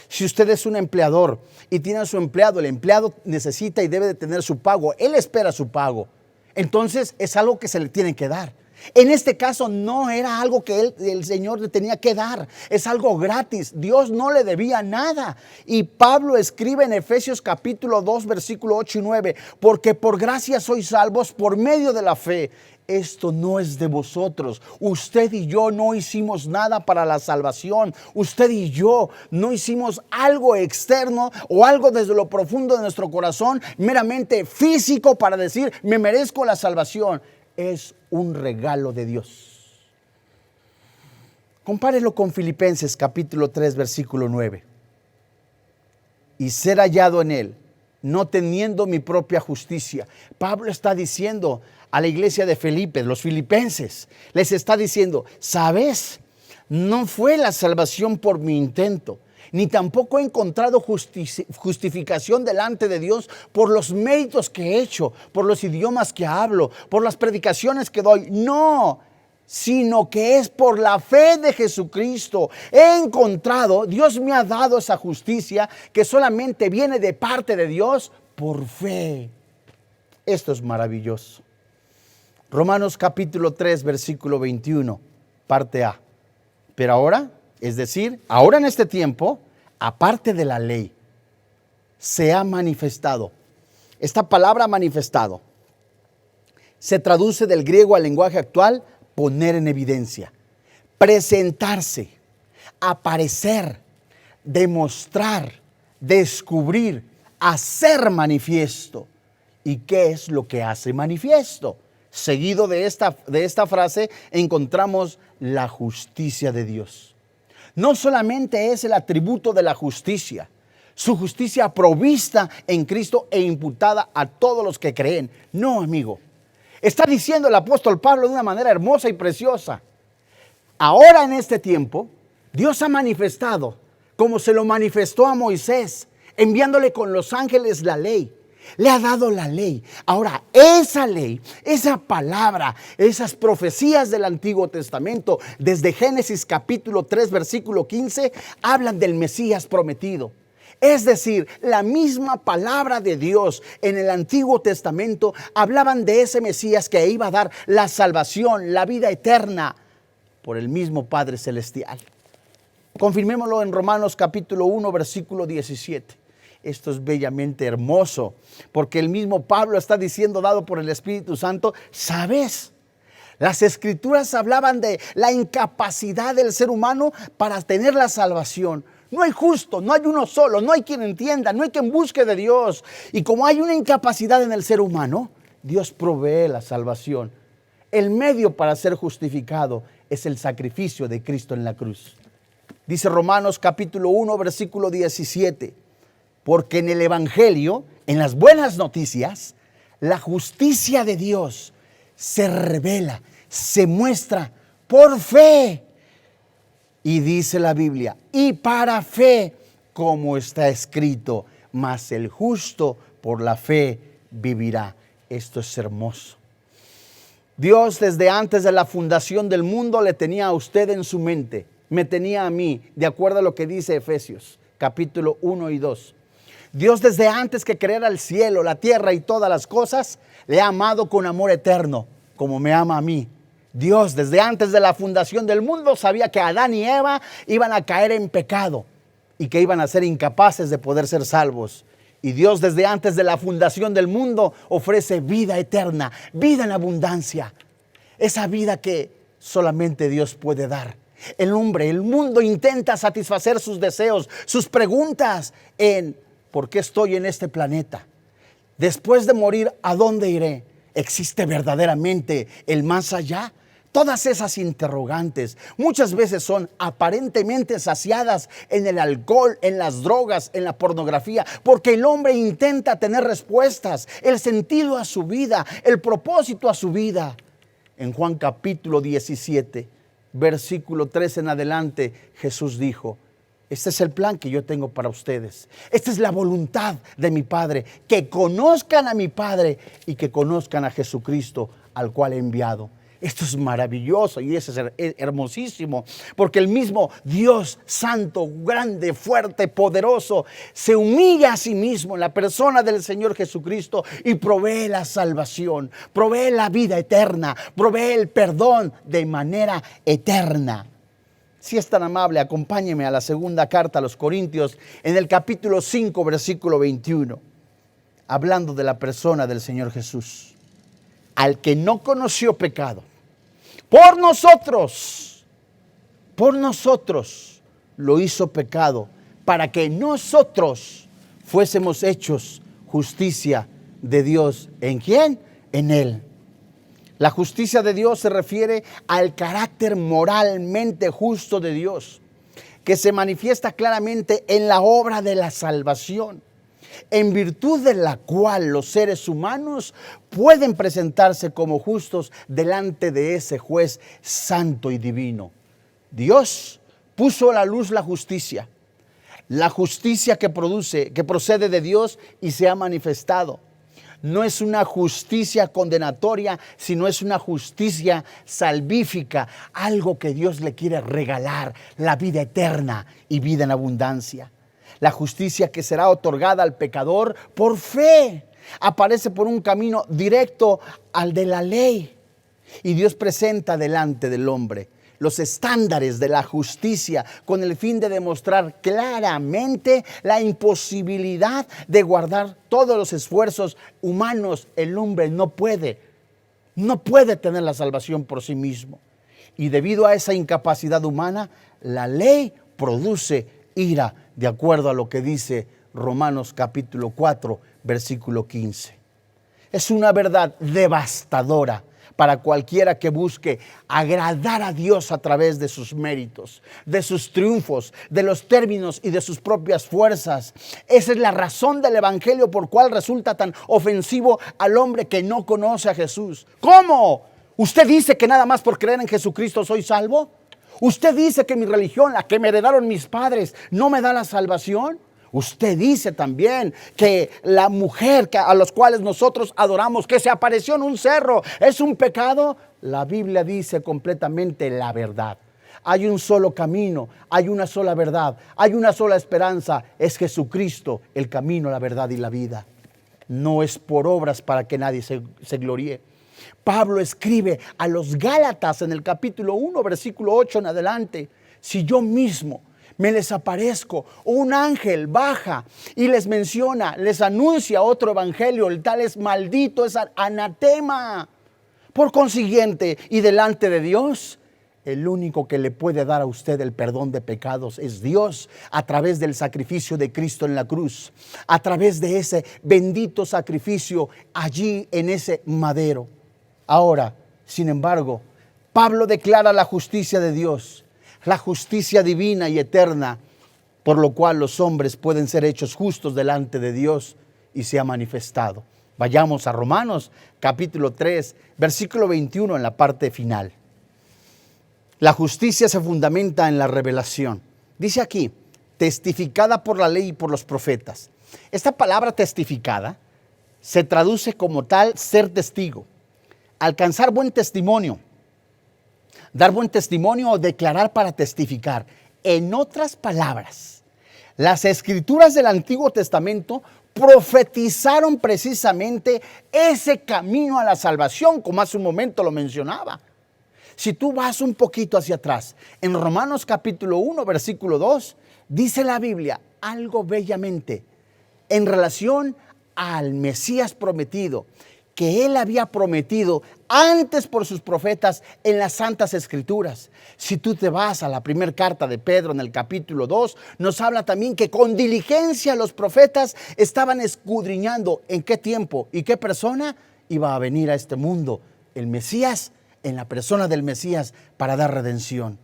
Si usted es un empleador y tiene a su empleado, el empleado necesita y debe de tener su pago, él espera su pago, entonces es algo que se le tiene que dar. En este caso no era algo que el Señor le tenía que dar, es algo gratis, Dios no le debía nada. Y Pablo escribe en Efesios capítulo 2, versículo 8 y 9, porque por gracia sois salvos por medio de la fe. Esto no es de vosotros. Usted y yo no hicimos nada para la salvación. Usted y yo no hicimos algo externo o algo desde lo profundo de nuestro corazón, meramente físico para decir, me merezco la salvación. Es un regalo de Dios. Compárelo con Filipenses capítulo 3, versículo 9. Y ser hallado en él, no teniendo mi propia justicia. Pablo está diciendo a la iglesia de Filipe, los filipenses, les está diciendo, ¿sabes? No fue la salvación por mi intento, ni tampoco he encontrado justificación delante de Dios por los méritos que he hecho, por los idiomas que hablo, por las predicaciones que doy. No, sino que es por la fe de Jesucristo. He encontrado, Dios me ha dado esa justicia que solamente viene de parte de Dios por fe. Esto es maravilloso. Romanos capítulo 3, versículo 21, parte A. Pero ahora, es decir, ahora en este tiempo, aparte de la ley, se ha manifestado. Esta palabra manifestado se traduce del griego al lenguaje actual, poner en evidencia. presentarse, aparecer, demostrar, descubrir, hacer manifiesto. ¿Y qué es lo que hace manifiesto? Seguido de esta frase encontramos la justicia de Dios. No solamente es el atributo de la justicia, su justicia provista en Cristo e imputada a todos los que creen. No, amigo. Está diciendo el apóstol Pablo de una manera hermosa y preciosa. Ahora en este tiempo, Dios ha manifestado como se lo manifestó a Moisés, enviándole con los ángeles la ley. Le ha dado la ley. Ahora, esa ley, esa palabra, esas profecías del Antiguo Testamento, desde Génesis capítulo 3, versículo 15, hablan del Mesías prometido. Es decir, la misma palabra de Dios en el Antiguo Testamento hablaban de ese Mesías que iba a dar la salvación, la vida eterna por el mismo Padre Celestial. Confirmémoslo en Romanos capítulo 1, versículo 17. Esto es bellamente hermoso, porque el mismo Pablo está diciendo, dado por el Espíritu Santo, ¿sabes? Las Escrituras hablaban de la incapacidad del ser humano para tener la salvación. No hay justo, no hay uno solo, no hay quien entienda, no hay quien busque de Dios. Y como hay una incapacidad en el ser humano, Dios provee la salvación. El medio para ser justificado es el sacrificio de Cristo en la cruz. Dice Romanos capítulo 1, versículo 17. Porque en el Evangelio, en las buenas noticias, la justicia de Dios se revela, se muestra por fe. Y dice la Biblia, y para fe, como está escrito, mas el justo por la fe vivirá. Esto es hermoso. Dios desde antes de la fundación del mundo le tenía a usted en su mente, me tenía a mí, de acuerdo a lo que dice Efesios, capítulo 1 y 2. Dios desde antes que creara el cielo, la tierra y todas las cosas, le ha amado con amor eterno, como me ama a mí. Dios desde antes de la fundación del mundo sabía que Adán y Eva iban a caer en pecado y que iban a ser incapaces de poder ser salvos. Y Dios desde antes de la fundación del mundo ofrece vida eterna, vida en abundancia. Esa vida que solamente Dios puede dar. El hombre, el mundo intenta satisfacer sus deseos, sus preguntas en ¿por qué estoy en este planeta? Después de morir, ¿a dónde iré? ¿Existe verdaderamente el más allá? Todas esas interrogantes muchas veces son aparentemente saciadas en el alcohol, en las drogas, en la pornografía, porque el hombre intenta tener respuestas, el sentido a su vida, el propósito a su vida. En Juan capítulo 17, versículo 3 en adelante, Jesús dijo, este es el plan que yo tengo para ustedes. Esta es la voluntad de mi Padre, que conozcan a mi Padre y que conozcan a Jesucristo, al cual he enviado. Esto es maravilloso y eso es hermosísimo, porque el mismo Dios santo, grande, fuerte, poderoso, se humilla a sí mismo en la persona del Señor Jesucristo y provee la salvación, provee la vida eterna, provee el perdón de manera eterna. Si es tan amable, acompáñeme a la segunda carta a los Corintios en el capítulo 5, versículo 21, hablando de la persona del Señor Jesús, al que no conoció pecado. Por nosotros lo hizo pecado, para que nosotros fuésemos hechos justicia de Dios. ¿En quién? En Él. La justicia de Dios se refiere al carácter moralmente justo de Dios, que se manifiesta claramente en la obra de la salvación, en virtud de la cual los seres humanos pueden presentarse como justos delante de ese juez santo y divino. Dios puso a la luz la justicia que procede de Dios y se ha manifestado. No es una justicia condenatoria, sino es una justicia salvífica, algo que Dios le quiere regalar, la vida eterna y vida en abundancia. La justicia que será otorgada al pecador por fe aparece por un camino directo al de la ley. Y Dios presenta delante del hombre los estándares de la justicia con el fin de demostrar claramente la imposibilidad de guardar todos los esfuerzos humanos. El hombre no puede tener la salvación por sí mismo. Y debido a esa incapacidad humana, la ley produce ira, de acuerdo a lo que dice Romanos capítulo 4, versículo 15. Es una verdad devastadora para cualquiera que busque agradar a Dios a través de sus méritos, de sus triunfos, de los términos y de sus propias fuerzas. Esa es la razón del evangelio por cual resulta tan ofensivo al hombre que no conoce a Jesús. ¿Cómo? ¿Usted dice que nada más por creer en Jesucristo soy salvo? ¿Usted dice que mi religión, la que me heredaron mis padres, no me da la salvación? Usted dice también que la mujer a los cuales nosotros adoramos, que se apareció en un cerro, ¿es un pecado? La Biblia dice completamente la verdad. Hay un solo camino, hay una sola verdad, hay una sola esperanza. Es Jesucristo, el camino, la verdad y la vida. No es por obras para que nadie se gloríe. Pablo escribe a los Gálatas en el capítulo 1, versículo 8 en adelante: si yo mismo me les aparezco, un ángel baja y les menciona, les anuncia otro evangelio, el tal es maldito, es anatema. Por consiguiente, y delante de Dios, el único que le puede dar a usted el perdón de pecados es Dios, a través del sacrificio de Cristo en la cruz, a través de ese bendito sacrificio allí en ese madero. Ahora, sin embargo, Pablo declara la justicia de Dios, la justicia divina y eterna, por lo cual los hombres pueden ser hechos justos delante de Dios, y se ha manifestado. Vayamos a Romanos capítulo 3, versículo 21 en la parte final. La justicia se fundamenta en la revelación. Dice aquí, testificada por la ley y por los profetas. Esta palabra testificada se traduce como tal ser testigo, alcanzar buen testimonio, dar buen testimonio o declarar para testificar. En otras palabras, las escrituras del Antiguo Testamento profetizaron precisamente ese camino a la salvación, como hace un momento lo mencionaba. Si tú vas un poquito hacia atrás, en Romanos capítulo 1, versículo 2, dice la Biblia algo bellamente en relación al Mesías prometido, que él había prometido antes por sus profetas en las Santas Escrituras. Si tú te vas a la primera carta de Pedro en el capítulo 2, nos habla también que con diligencia los profetas estaban escudriñando en qué tiempo y qué persona iba a venir a este mundo el Mesías, en la persona del Mesías, para dar redención.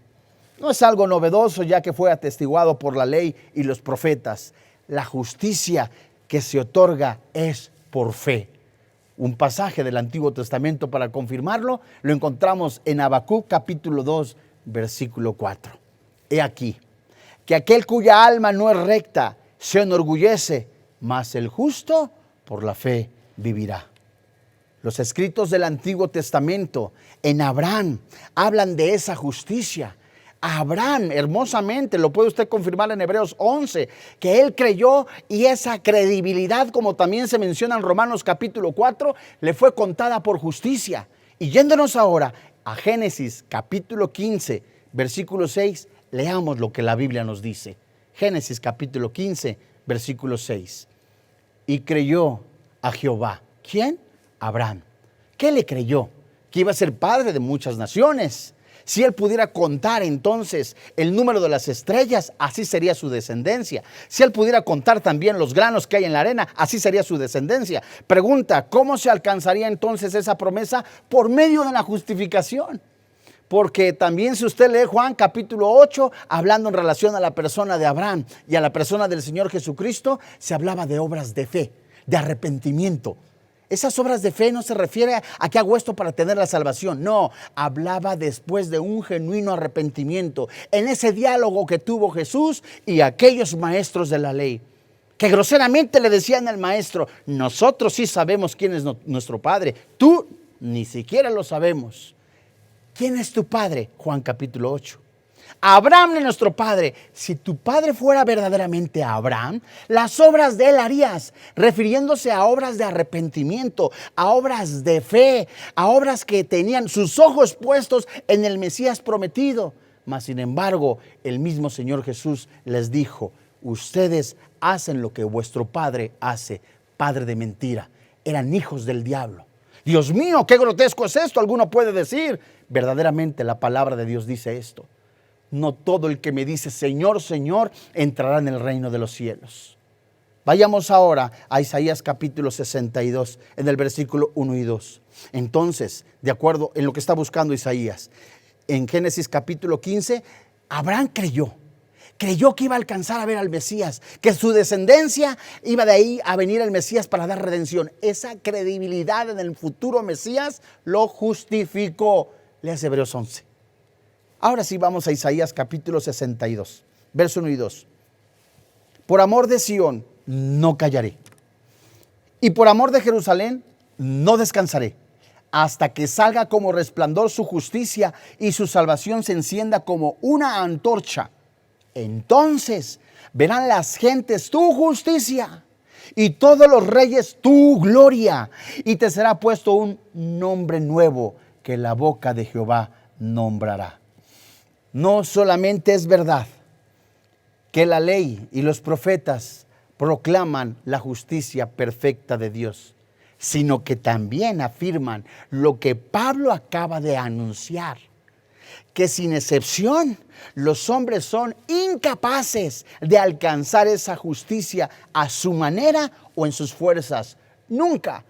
No es algo novedoso, ya que fue atestiguado por la ley y los profetas. La justicia que se otorga es por fe. Un pasaje del Antiguo Testamento para confirmarlo lo encontramos en Habacuc capítulo 2, versículo 4. He aquí, que aquel cuya alma no es recta se enorgullece, mas el justo por la fe vivirá. Los escritos del Antiguo Testamento en Abraham hablan de esa justicia. Abraham, hermosamente, lo puede usted confirmar en Hebreos 11, que él creyó, y esa credibilidad, como también se menciona en Romanos capítulo 4, le fue contada por justicia. Y yéndonos ahora a Génesis capítulo 15, versículo 6, leamos lo que la Biblia nos dice. Génesis capítulo 15, versículo 6. Y creyó a Jehová. ¿Quién? Abraham. ¿Qué le creyó? Que iba a ser padre de muchas naciones. Si él pudiera contar entonces el número de las estrellas, así sería su descendencia. Si él pudiera contar también los granos que hay en la arena, así sería su descendencia. Pregunta, ¿cómo se alcanzaría entonces esa promesa? Por medio de la justificación. Porque también si usted lee Juan capítulo 8, hablando en relación a la persona de Abraham y a la persona del Señor Jesucristo, se hablaba de obras de fe, de arrepentimiento. Esas obras de fe no se refiere a que hago esto para tener la salvación. No, hablaba después de un genuino arrepentimiento. En ese diálogo que tuvo Jesús y aquellos maestros de la ley, que groseramente le decían al maestro: nosotros sí sabemos quién es nuestro Padre, tú ni siquiera lo sabemos. ¿Quién es tu Padre? Juan capítulo 8. Abraham es nuestro Padre. Si tu Padre fuera verdaderamente Abraham, las obras de él harías, refiriéndose a obras de arrepentimiento, a obras de fe, a obras que tenían sus ojos puestos en el Mesías prometido. Mas sin embargo, el mismo Señor Jesús les dijo: ustedes hacen lo que vuestro padre hace, padre de mentira. Eran hijos del diablo. Dios mío, qué grotesco es esto, alguno puede decir. Verdaderamente la palabra de Dios dice esto: no todo el que me dice Señor, Señor, entrará en el reino de los cielos. Vayamos ahora a Isaías capítulo 62, en el versículo 1 y 2. Entonces, de acuerdo en lo que está buscando Isaías, en Génesis capítulo 15, Abraham creyó que iba a alcanzar a ver al Mesías, que su descendencia iba de ahí a venir el Mesías para dar redención. Esa credibilidad en el futuro Mesías lo justificó. Leas Hebreos 11. Ahora sí vamos a Isaías capítulo 62, verso 1 y 2. Por amor de Sión no callaré, y por amor de Jerusalén no descansaré, hasta que salga como resplandor su justicia y su salvación se encienda como una antorcha. Entonces verán las gentes tu justicia y todos los reyes tu gloria, y te será puesto un nombre nuevo que la boca de Jehová nombrará. No solamente es verdad que la ley y los profetas proclaman la justicia perfecta de Dios, sino que también afirman lo que Pablo acaba de anunciar, que sin excepción los hombres son incapaces de alcanzar esa justicia a su manera o en sus fuerzas. Nunca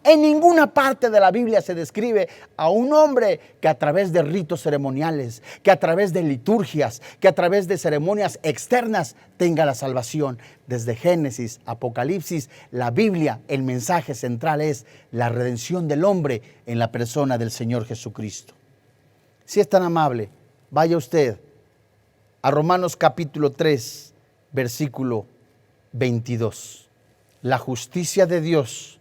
en ninguna parte de la Biblia se describe a un hombre que a través de ritos ceremoniales, que a través de liturgias, que a través de ceremonias externas tenga la salvación. Desde Génesis, Apocalipsis, la Biblia, el mensaje central es la redención del hombre en la persona del Señor Jesucristo. Si es tan amable, vaya usted a Romanos capítulo 3, versículo 22. La justicia de Dios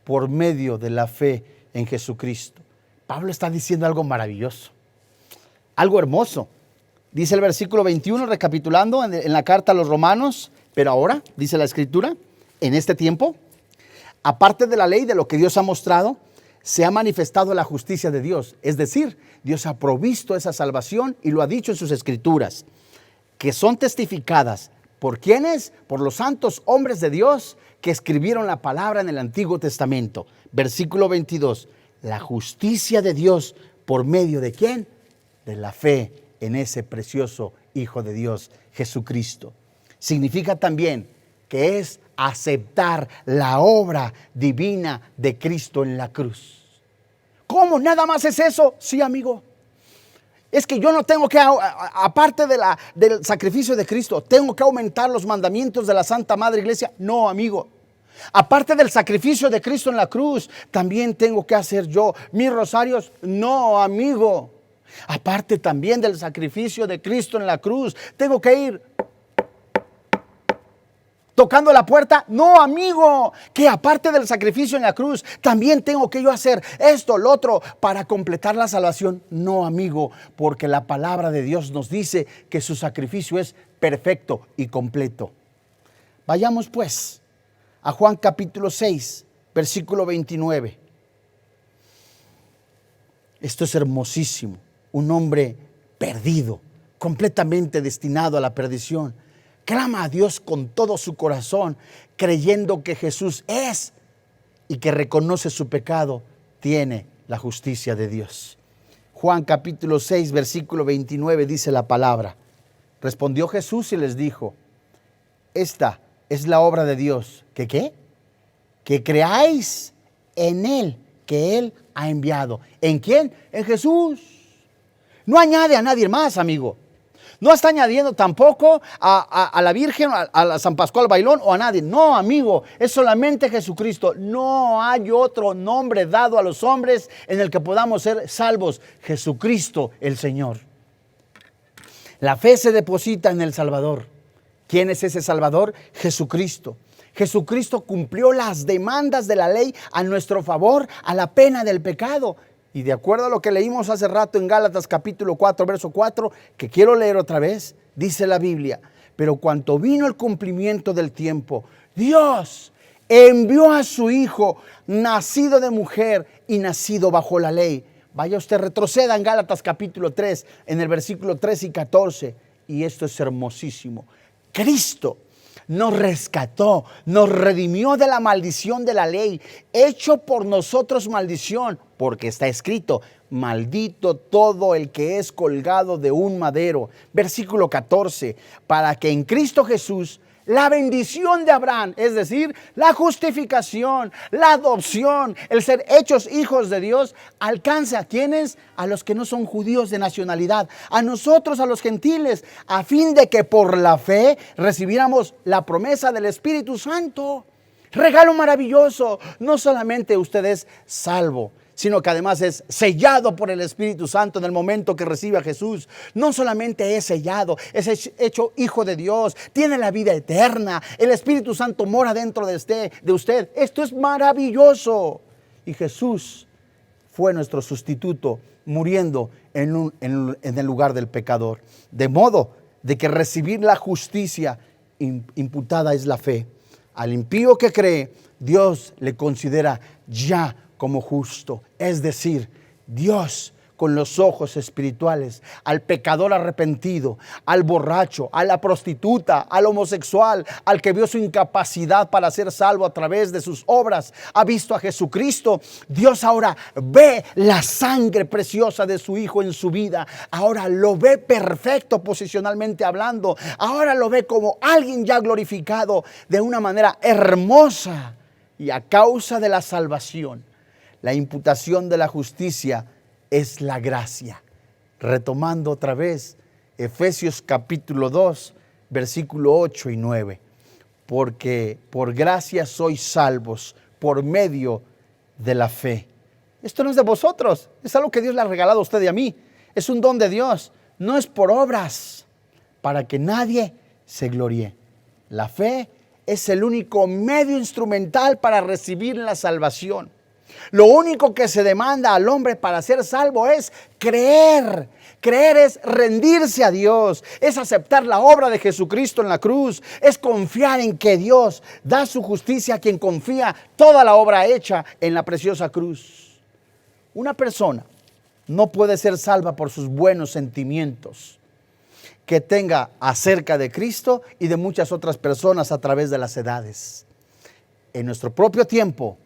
por medio de la fe en Jesucristo. Pablo está diciendo algo maravilloso, algo hermoso. Dice el versículo 21, recapitulando en la carta a los Romanos: pero ahora, dice la Escritura, en este tiempo, aparte de la ley, de lo que Dios ha mostrado, se ha manifestado la justicia de Dios. Es decir, Dios ha provisto esa salvación y lo ha dicho en sus Escrituras, que son testificadas. ¿Por quiénes? Por los santos hombres de Dios que escribieron la palabra en el Antiguo Testamento. Versículo 22. La justicia de Dios, ¿por medio de quién? De la fe en ese precioso Hijo de Dios, Jesucristo. Significa también que es aceptar la obra divina de Cristo en la cruz. ¿Cómo? ¿Nada más es eso? Sí, amigo. Es que yo no tengo que, aparte del sacrificio de Cristo, tengo que aumentar los mandamientos de la Santa Madre Iglesia. No, amigo. Aparte del sacrificio de Cristo en la cruz, también tengo que hacer yo mis rosarios. No, amigo. Aparte también del sacrificio de Cristo en la cruz, tengo que ir tocando la puerta. No, amigo, que aparte del sacrificio en la cruz, también tengo que yo hacer esto, lo otro, para completar la salvación. No, amigo, porque la palabra de Dios nos dice que su sacrificio es perfecto y completo. Vayamos pues a Juan capítulo 6, versículo 29. Esto es hermosísimo. Un hombre perdido, completamente destinado a la perdición, clama a Dios con todo su corazón, creyendo que Jesús es y que reconoce su pecado, tiene la justicia de Dios. Juan capítulo 6, versículo 29 dice la palabra: respondió Jesús y les dijo: esta es la obra de Dios. ¿Que qué? Que creáis en Él, que Él ha enviado. ¿En quién? En Jesús. No añade a nadie más, amigo. No está añadiendo tampoco a la Virgen, a San Pascual Bailón o a nadie. No, amigo, es solamente Jesucristo. No hay otro nombre dado a los hombres en el que podamos ser salvos. Jesucristo el Señor. La fe se deposita en el Salvador. ¿Quién es ese Salvador? Jesucristo. Jesucristo cumplió las demandas de la ley a nuestro favor, a la pena del pecado. Y de acuerdo a lo que leímos hace rato en Gálatas capítulo 4, verso 4, que quiero leer otra vez, dice la Biblia: pero cuando vino el cumplimiento del tiempo, Dios envió a su Hijo, nacido de mujer y nacido bajo la ley. Vaya usted, retroceda en Gálatas capítulo 3, en el versículo 13 y 14, y esto es hermosísimo. Cristo nos rescató, nos redimió de la maldición de la ley, hecho por nosotros maldición, porque está escrito: maldito todo el que es colgado de un madero. Versículo 14, para que en Cristo Jesús la bendición de Abraham, es decir, la justificación, la adopción, el ser hechos hijos de Dios, alcance a quienes, a los que no son judíos de nacionalidad, a nosotros, a los gentiles, a fin de que por la fe recibiéramos la promesa del Espíritu Santo. Regalo maravilloso. No solamente usted es salvo, sino que además es sellado por el Espíritu Santo en el momento que recibe a Jesús. No solamente es sellado, es hecho hijo de Dios, tiene la vida eterna, el Espíritu Santo mora dentro de usted. Esto es maravilloso. Y Jesús fue nuestro sustituto, muriendo en el lugar del pecador. De modo de que recibir la justicia imputada es la fe. Al impío que cree, Dios le considera ya como justo, es decir, Dios con los ojos espirituales, al pecador arrepentido, al borracho, a la prostituta, al homosexual, al que vio su incapacidad para ser salvo a través de sus obras, ha visto a Jesucristo. Dios ahora ve la sangre preciosa de su Hijo en su vida, ahora lo ve perfecto posicionalmente hablando, ahora lo ve como alguien ya glorificado de una manera hermosa. Y a causa de la salvación, la imputación de la justicia es la gracia. Retomando otra vez Efesios capítulo 2, versículo 8 y 9. Porque por gracia sois salvos por medio de la fe. Esto no es de vosotros, es algo que Dios le ha regalado a usted y a mí. Es un don de Dios, no es por obras, para que nadie se gloríe. La fe es el único medio instrumental para recibir la salvación. Lo único que se demanda al hombre para ser salvo es creer. Creer es rendirse a Dios, es aceptar la obra de Jesucristo en la cruz, es confiar en que Dios da su justicia a quien confía toda la obra hecha en la preciosa cruz. Una persona no puede ser salva por sus buenos sentimientos que tenga acerca de Cristo y de muchas otras personas a través de las edades. En nuestro propio tiempo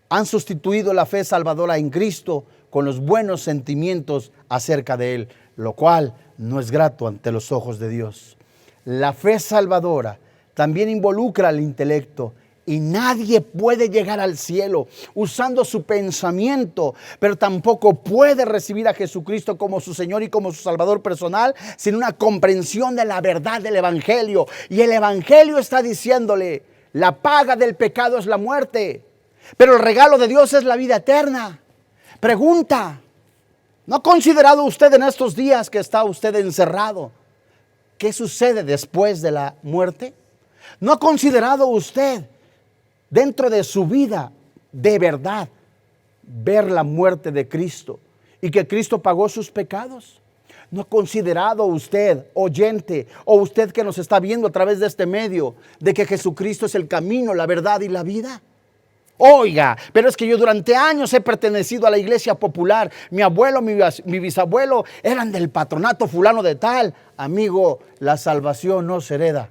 han sustituido la fe salvadora en Cristo con los buenos sentimientos acerca de Él, lo cual no es grato ante los ojos de Dios. La fe salvadora también involucra al intelecto, y nadie puede llegar al cielo usando su pensamiento, pero tampoco puede recibir a Jesucristo como su Señor y como su Salvador personal sin una comprensión de la verdad del Evangelio. Y el Evangelio está diciéndole: la paga del pecado es la muerte, pero el regalo de Dios es la vida eterna. Pregunta: ¿no ha considerado usted en estos días que está usted encerrado qué sucede después de la muerte? ¿No ha considerado usted dentro de su vida de verdad ver la muerte de Cristo y que Cristo pagó sus pecados? ¿No ha considerado usted, oyente, o usted que nos está viendo a través de este medio, de que Jesucristo es el camino, la verdad y la vida? Oiga, pero es que yo durante años he pertenecido a la iglesia popular. Mi abuelo, mi bisabuelo eran del patronato fulano de tal. Amigo, la salvación no se hereda.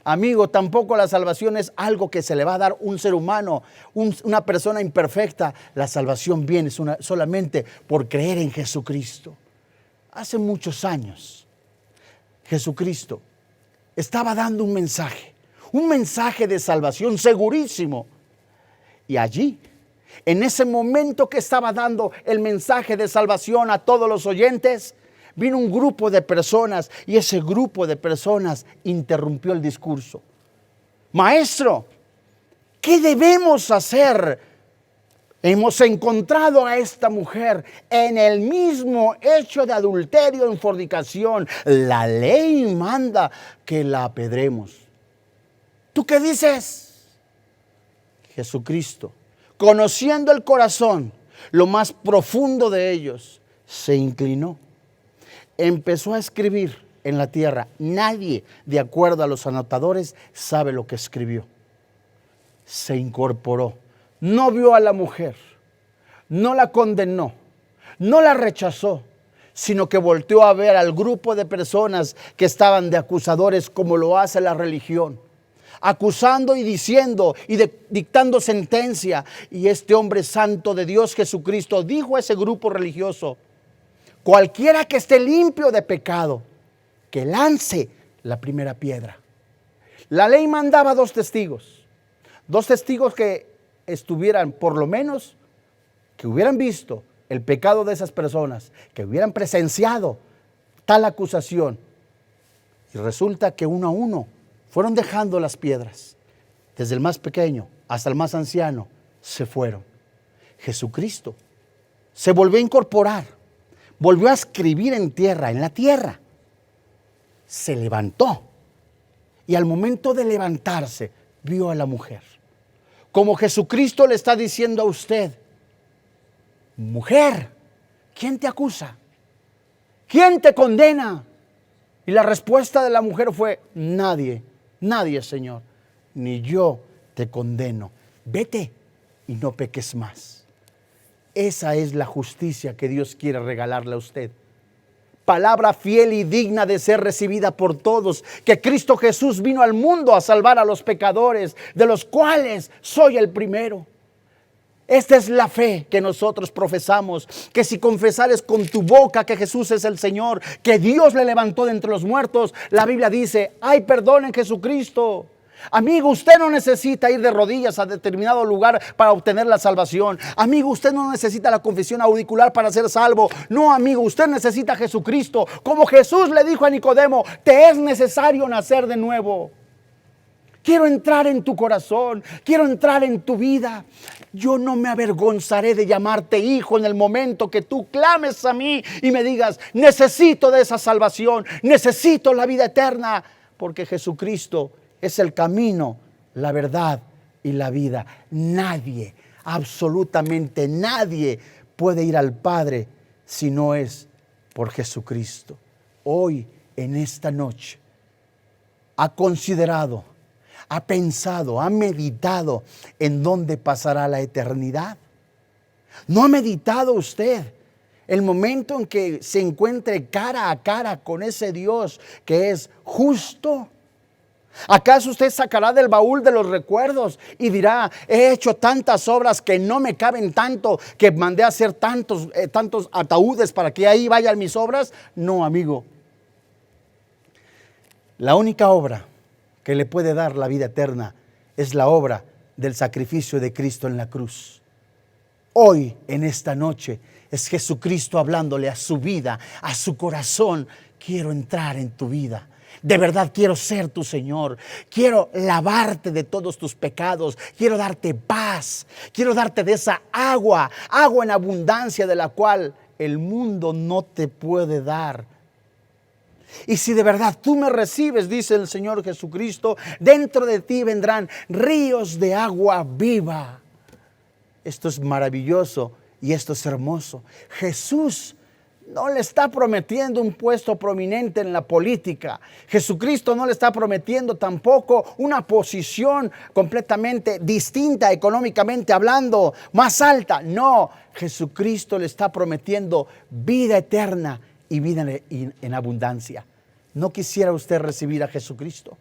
Amigo, tampoco la salvación es algo que se le va a dar un ser humano, una persona imperfecta. La salvación viene solamente por creer en Jesucristo. Hace muchos años, Jesucristo estaba dando un mensaje de salvación segurísimo. Y allí, en ese momento que estaba dando el mensaje de salvación a todos los oyentes, vino un grupo de personas y ese grupo de personas interrumpió el discurso. Maestro, ¿qué debemos hacer? Hemos encontrado a esta mujer en el mismo hecho de adulterio, en fornicación. La ley manda que la apedremos. ¿Tú qué dices? Jesucristo, conociendo el corazón, lo más profundo de ellos, se inclinó. Empezó a escribir en la tierra. Nadie, de acuerdo a los anotadores, sabe lo que escribió. Se incorporó. No vio a la mujer, no la condenó, no la rechazó, sino que volteó a ver al grupo de personas que estaban de acusadores, como lo hace la religión. acusando y diciendo y dictando sentencia. Y este hombre santo de Dios, Jesucristo, dijo a ese grupo religioso: cualquiera que esté limpio de pecado, que lance la primera piedra. La ley mandaba dos testigos que estuvieran, por lo menos, que hubieran visto el pecado de esas personas, que hubieran presenciado tal acusación. Y resulta que uno a uno fueron dejando las piedras, desde el más pequeño hasta el más anciano, se fueron. Jesucristo se volvió a incorporar, volvió a escribir en la tierra. Se levantó y al momento de levantarse vio a la mujer. Como Jesucristo le está diciendo a usted: mujer, ¿quién te acusa? ¿Quién te condena? Y la respuesta de la mujer fue: nadie, Señor, ni yo te condeno. Vete y no peques más. Esa es la justicia que Dios quiere regalarle a usted. Palabra fiel y digna de ser recibida por todos, que Cristo Jesús vino al mundo a salvar a los pecadores, de los cuales soy el primero. Esta es la fe que nosotros profesamos, que si confesares con tu boca que Jesús es el Señor, que Dios le levantó de entre los muertos, la Biblia dice: hay perdón en Jesucristo. Amigo, usted no necesita ir de rodillas a determinado lugar para obtener la salvación. Amigo, usted no necesita la confesión auricular para ser salvo. No, amigo, usted necesita a Jesucristo. Como Jesús le dijo a Nicodemo: te es necesario nacer de nuevo. Quiero entrar en tu corazón, quiero entrar en tu vida. Yo no me avergonzaré de llamarte hijo en el momento que tú clames a mí y me digas: necesito de esa salvación, necesito la vida eterna, porque Jesucristo es el camino, la verdad y la vida. Nadie, absolutamente nadie puede ir al Padre si no es por Jesucristo. Hoy, en esta noche, ha considerado, ha pensado, ha meditado en dónde pasará la eternidad. ¿No ha meditado usted el momento en que se encuentre cara a cara con ese Dios que es justo? ¿Acaso usted sacará del baúl de los recuerdos y dirá: he hecho tantas obras que no me caben tanto, que mandé a hacer tantos ataúdes para que ahí vayan mis obras? No, amigo. La única obra que le puede dar la vida eterna es la obra del sacrificio de Cristo en la cruz. Hoy, en esta noche, es Jesucristo hablándole a su vida, a su corazón: quiero entrar en tu vida. De verdad quiero ser tu Señor, quiero lavarte de todos tus pecados, quiero darte paz, quiero darte de esa agua en abundancia de la cual el mundo no te puede dar. Y si de verdad tú me recibes, dice el Señor Jesucristo, dentro de ti vendrán ríos de agua viva. Esto es maravilloso y esto es hermoso. Jesús no le está prometiendo un puesto prominente en la política. Jesucristo no le está prometiendo tampoco una posición completamente distinta económicamente hablando, más alta. No, Jesucristo le está prometiendo vida eterna y vida en abundancia. ¿No quisiera usted recibir a Jesucristo?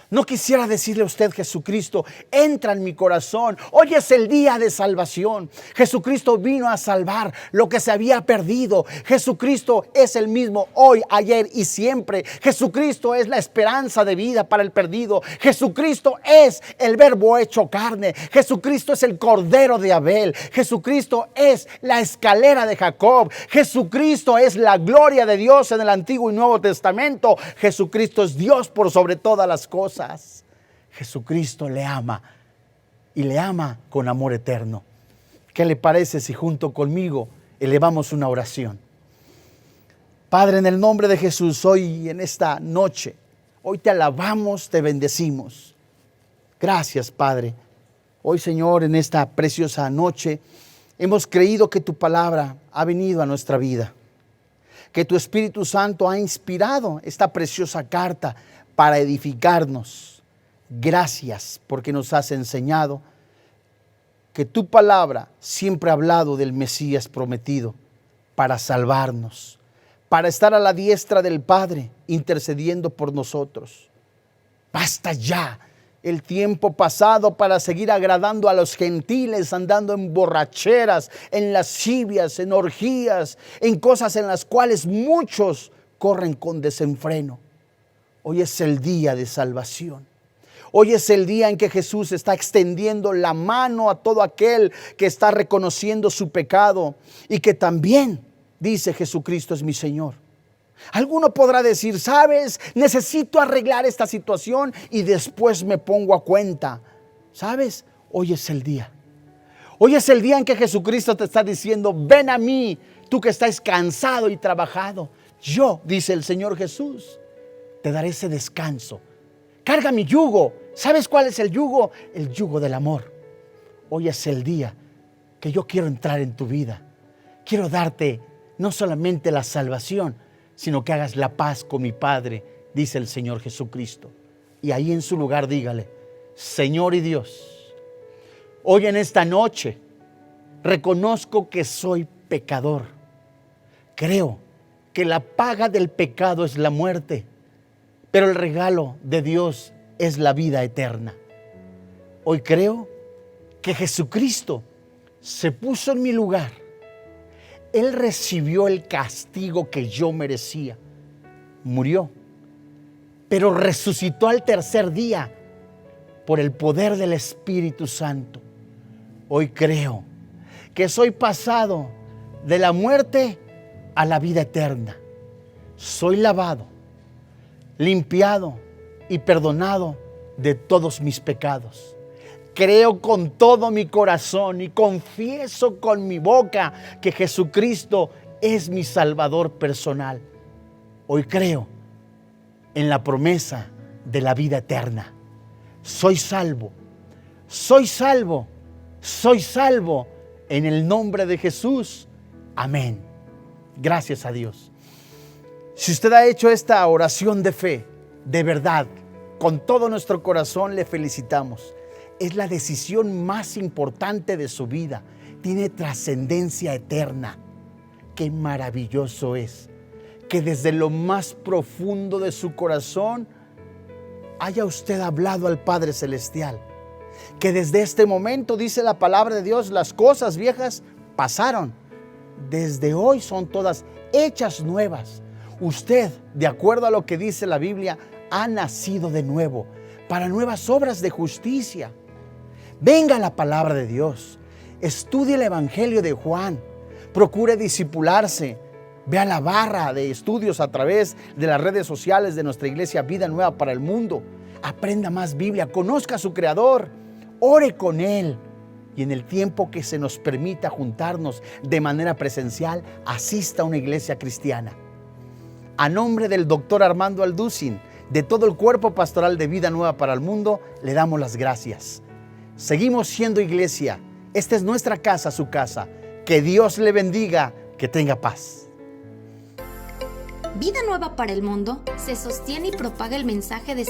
¿No quisiera decirle a usted: Jesucristo, entra en mi corazón? Hoy es el día de salvación. Jesucristo vino a salvar lo que se había perdido. Jesucristo es el mismo hoy, ayer y siempre. Jesucristo es la esperanza de vida para el perdido. Jesucristo es el Verbo hecho carne. Jesucristo es el Cordero de Abel. Jesucristo es la escalera de Jacob. Jesucristo es la gloria de Dios en el Antiguo y Nuevo Testamento. Jesucristo es Dios por sobre todas las cosas. Jesucristo le ama y le ama con amor eterno. ¿Qué le parece si junto conmigo elevamos una oración? Padre, en el nombre de Jesús, hoy en esta noche, hoy te alabamos, te bendecimos. Gracias, Padre. Hoy, Señor, en esta preciosa noche, hemos creído que tu palabra ha venido a nuestra vida, que tu Espíritu Santo ha inspirado esta preciosa carta para edificarnos. Gracias porque nos has enseñado que tu palabra siempre ha hablado del Mesías prometido para salvarnos, para estar a la diestra del Padre intercediendo por nosotros. Basta ya el tiempo pasado para seguir agradando a los gentiles, andando en borracheras, en lascivias, en orgías, en cosas en las cuales muchos corren con desenfreno. Hoy es el día de salvación. Hoy es el día en que Jesús está extendiendo la mano a todo aquel que está reconociendo su pecado y que también dice: Jesucristo es mi Señor. Alguno podrá decir: ¿sabes? Necesito arreglar esta situación y después me pongo a cuenta. ¿Sabes? Hoy es el día. Hoy es el día en que Jesucristo te está diciendo: ven a mí, tú que estás cansado y trabajado. Yo, dice el Señor Jesús, te daré ese descanso. Carga mi yugo. ¿Sabes cuál es el yugo? El yugo del amor. Hoy es el día que yo quiero entrar en tu vida. Quiero darte no solamente la salvación, sino que hagas la paz con mi Padre, dice el Señor Jesucristo. Y ahí en su lugar dígale: Señor y Dios, hoy en esta noche reconozco que soy pecador. Creo que la paga del pecado es la muerte, pero el regalo de Dios es la vida eterna. Hoy creo que Jesucristo se puso en mi lugar. Él recibió el castigo que yo merecía. Murió, pero resucitó al tercer día por el poder del Espíritu Santo. Hoy creo que soy pasado de la muerte a la vida eterna. Soy lavado, limpiado y perdonado de todos mis pecados. Creo con todo mi corazón y confieso con mi boca que Jesucristo es mi Salvador personal. Hoy creo en la promesa de la vida eterna. Soy salvo, soy salvo, soy salvo en el nombre de Jesús. Amén. Gracias a Dios. Si usted ha hecho esta oración de fe, de verdad, con todo nuestro corazón le felicitamos. Es la decisión más importante de su vida. Tiene trascendencia eterna. Qué maravilloso es que desde lo más profundo de su corazón haya usted hablado al Padre Celestial. Que desde este momento, dice la palabra de Dios, las cosas viejas pasaron. Desde hoy son todas hechas nuevas. Usted, de acuerdo a lo que dice la Biblia, ha nacido de nuevo para nuevas obras de justicia. Venga la palabra de Dios, estudie el Evangelio de Juan, procure discipularse, vea la barra de estudios a través de las redes sociales de nuestra iglesia Vida Nueva para el Mundo. Aprenda más Biblia, conozca a su Creador, ore con Él y en el tiempo que se nos permita juntarnos de manera presencial, asista a una iglesia cristiana. A nombre del doctor Armando Alducin, de todo el cuerpo pastoral de Vida Nueva para el Mundo, le damos las gracias. Seguimos siendo iglesia. Esta es nuestra casa, su casa. Que Dios le bendiga, que tenga paz. Vida Nueva para el Mundo se sostiene y propaga el mensaje de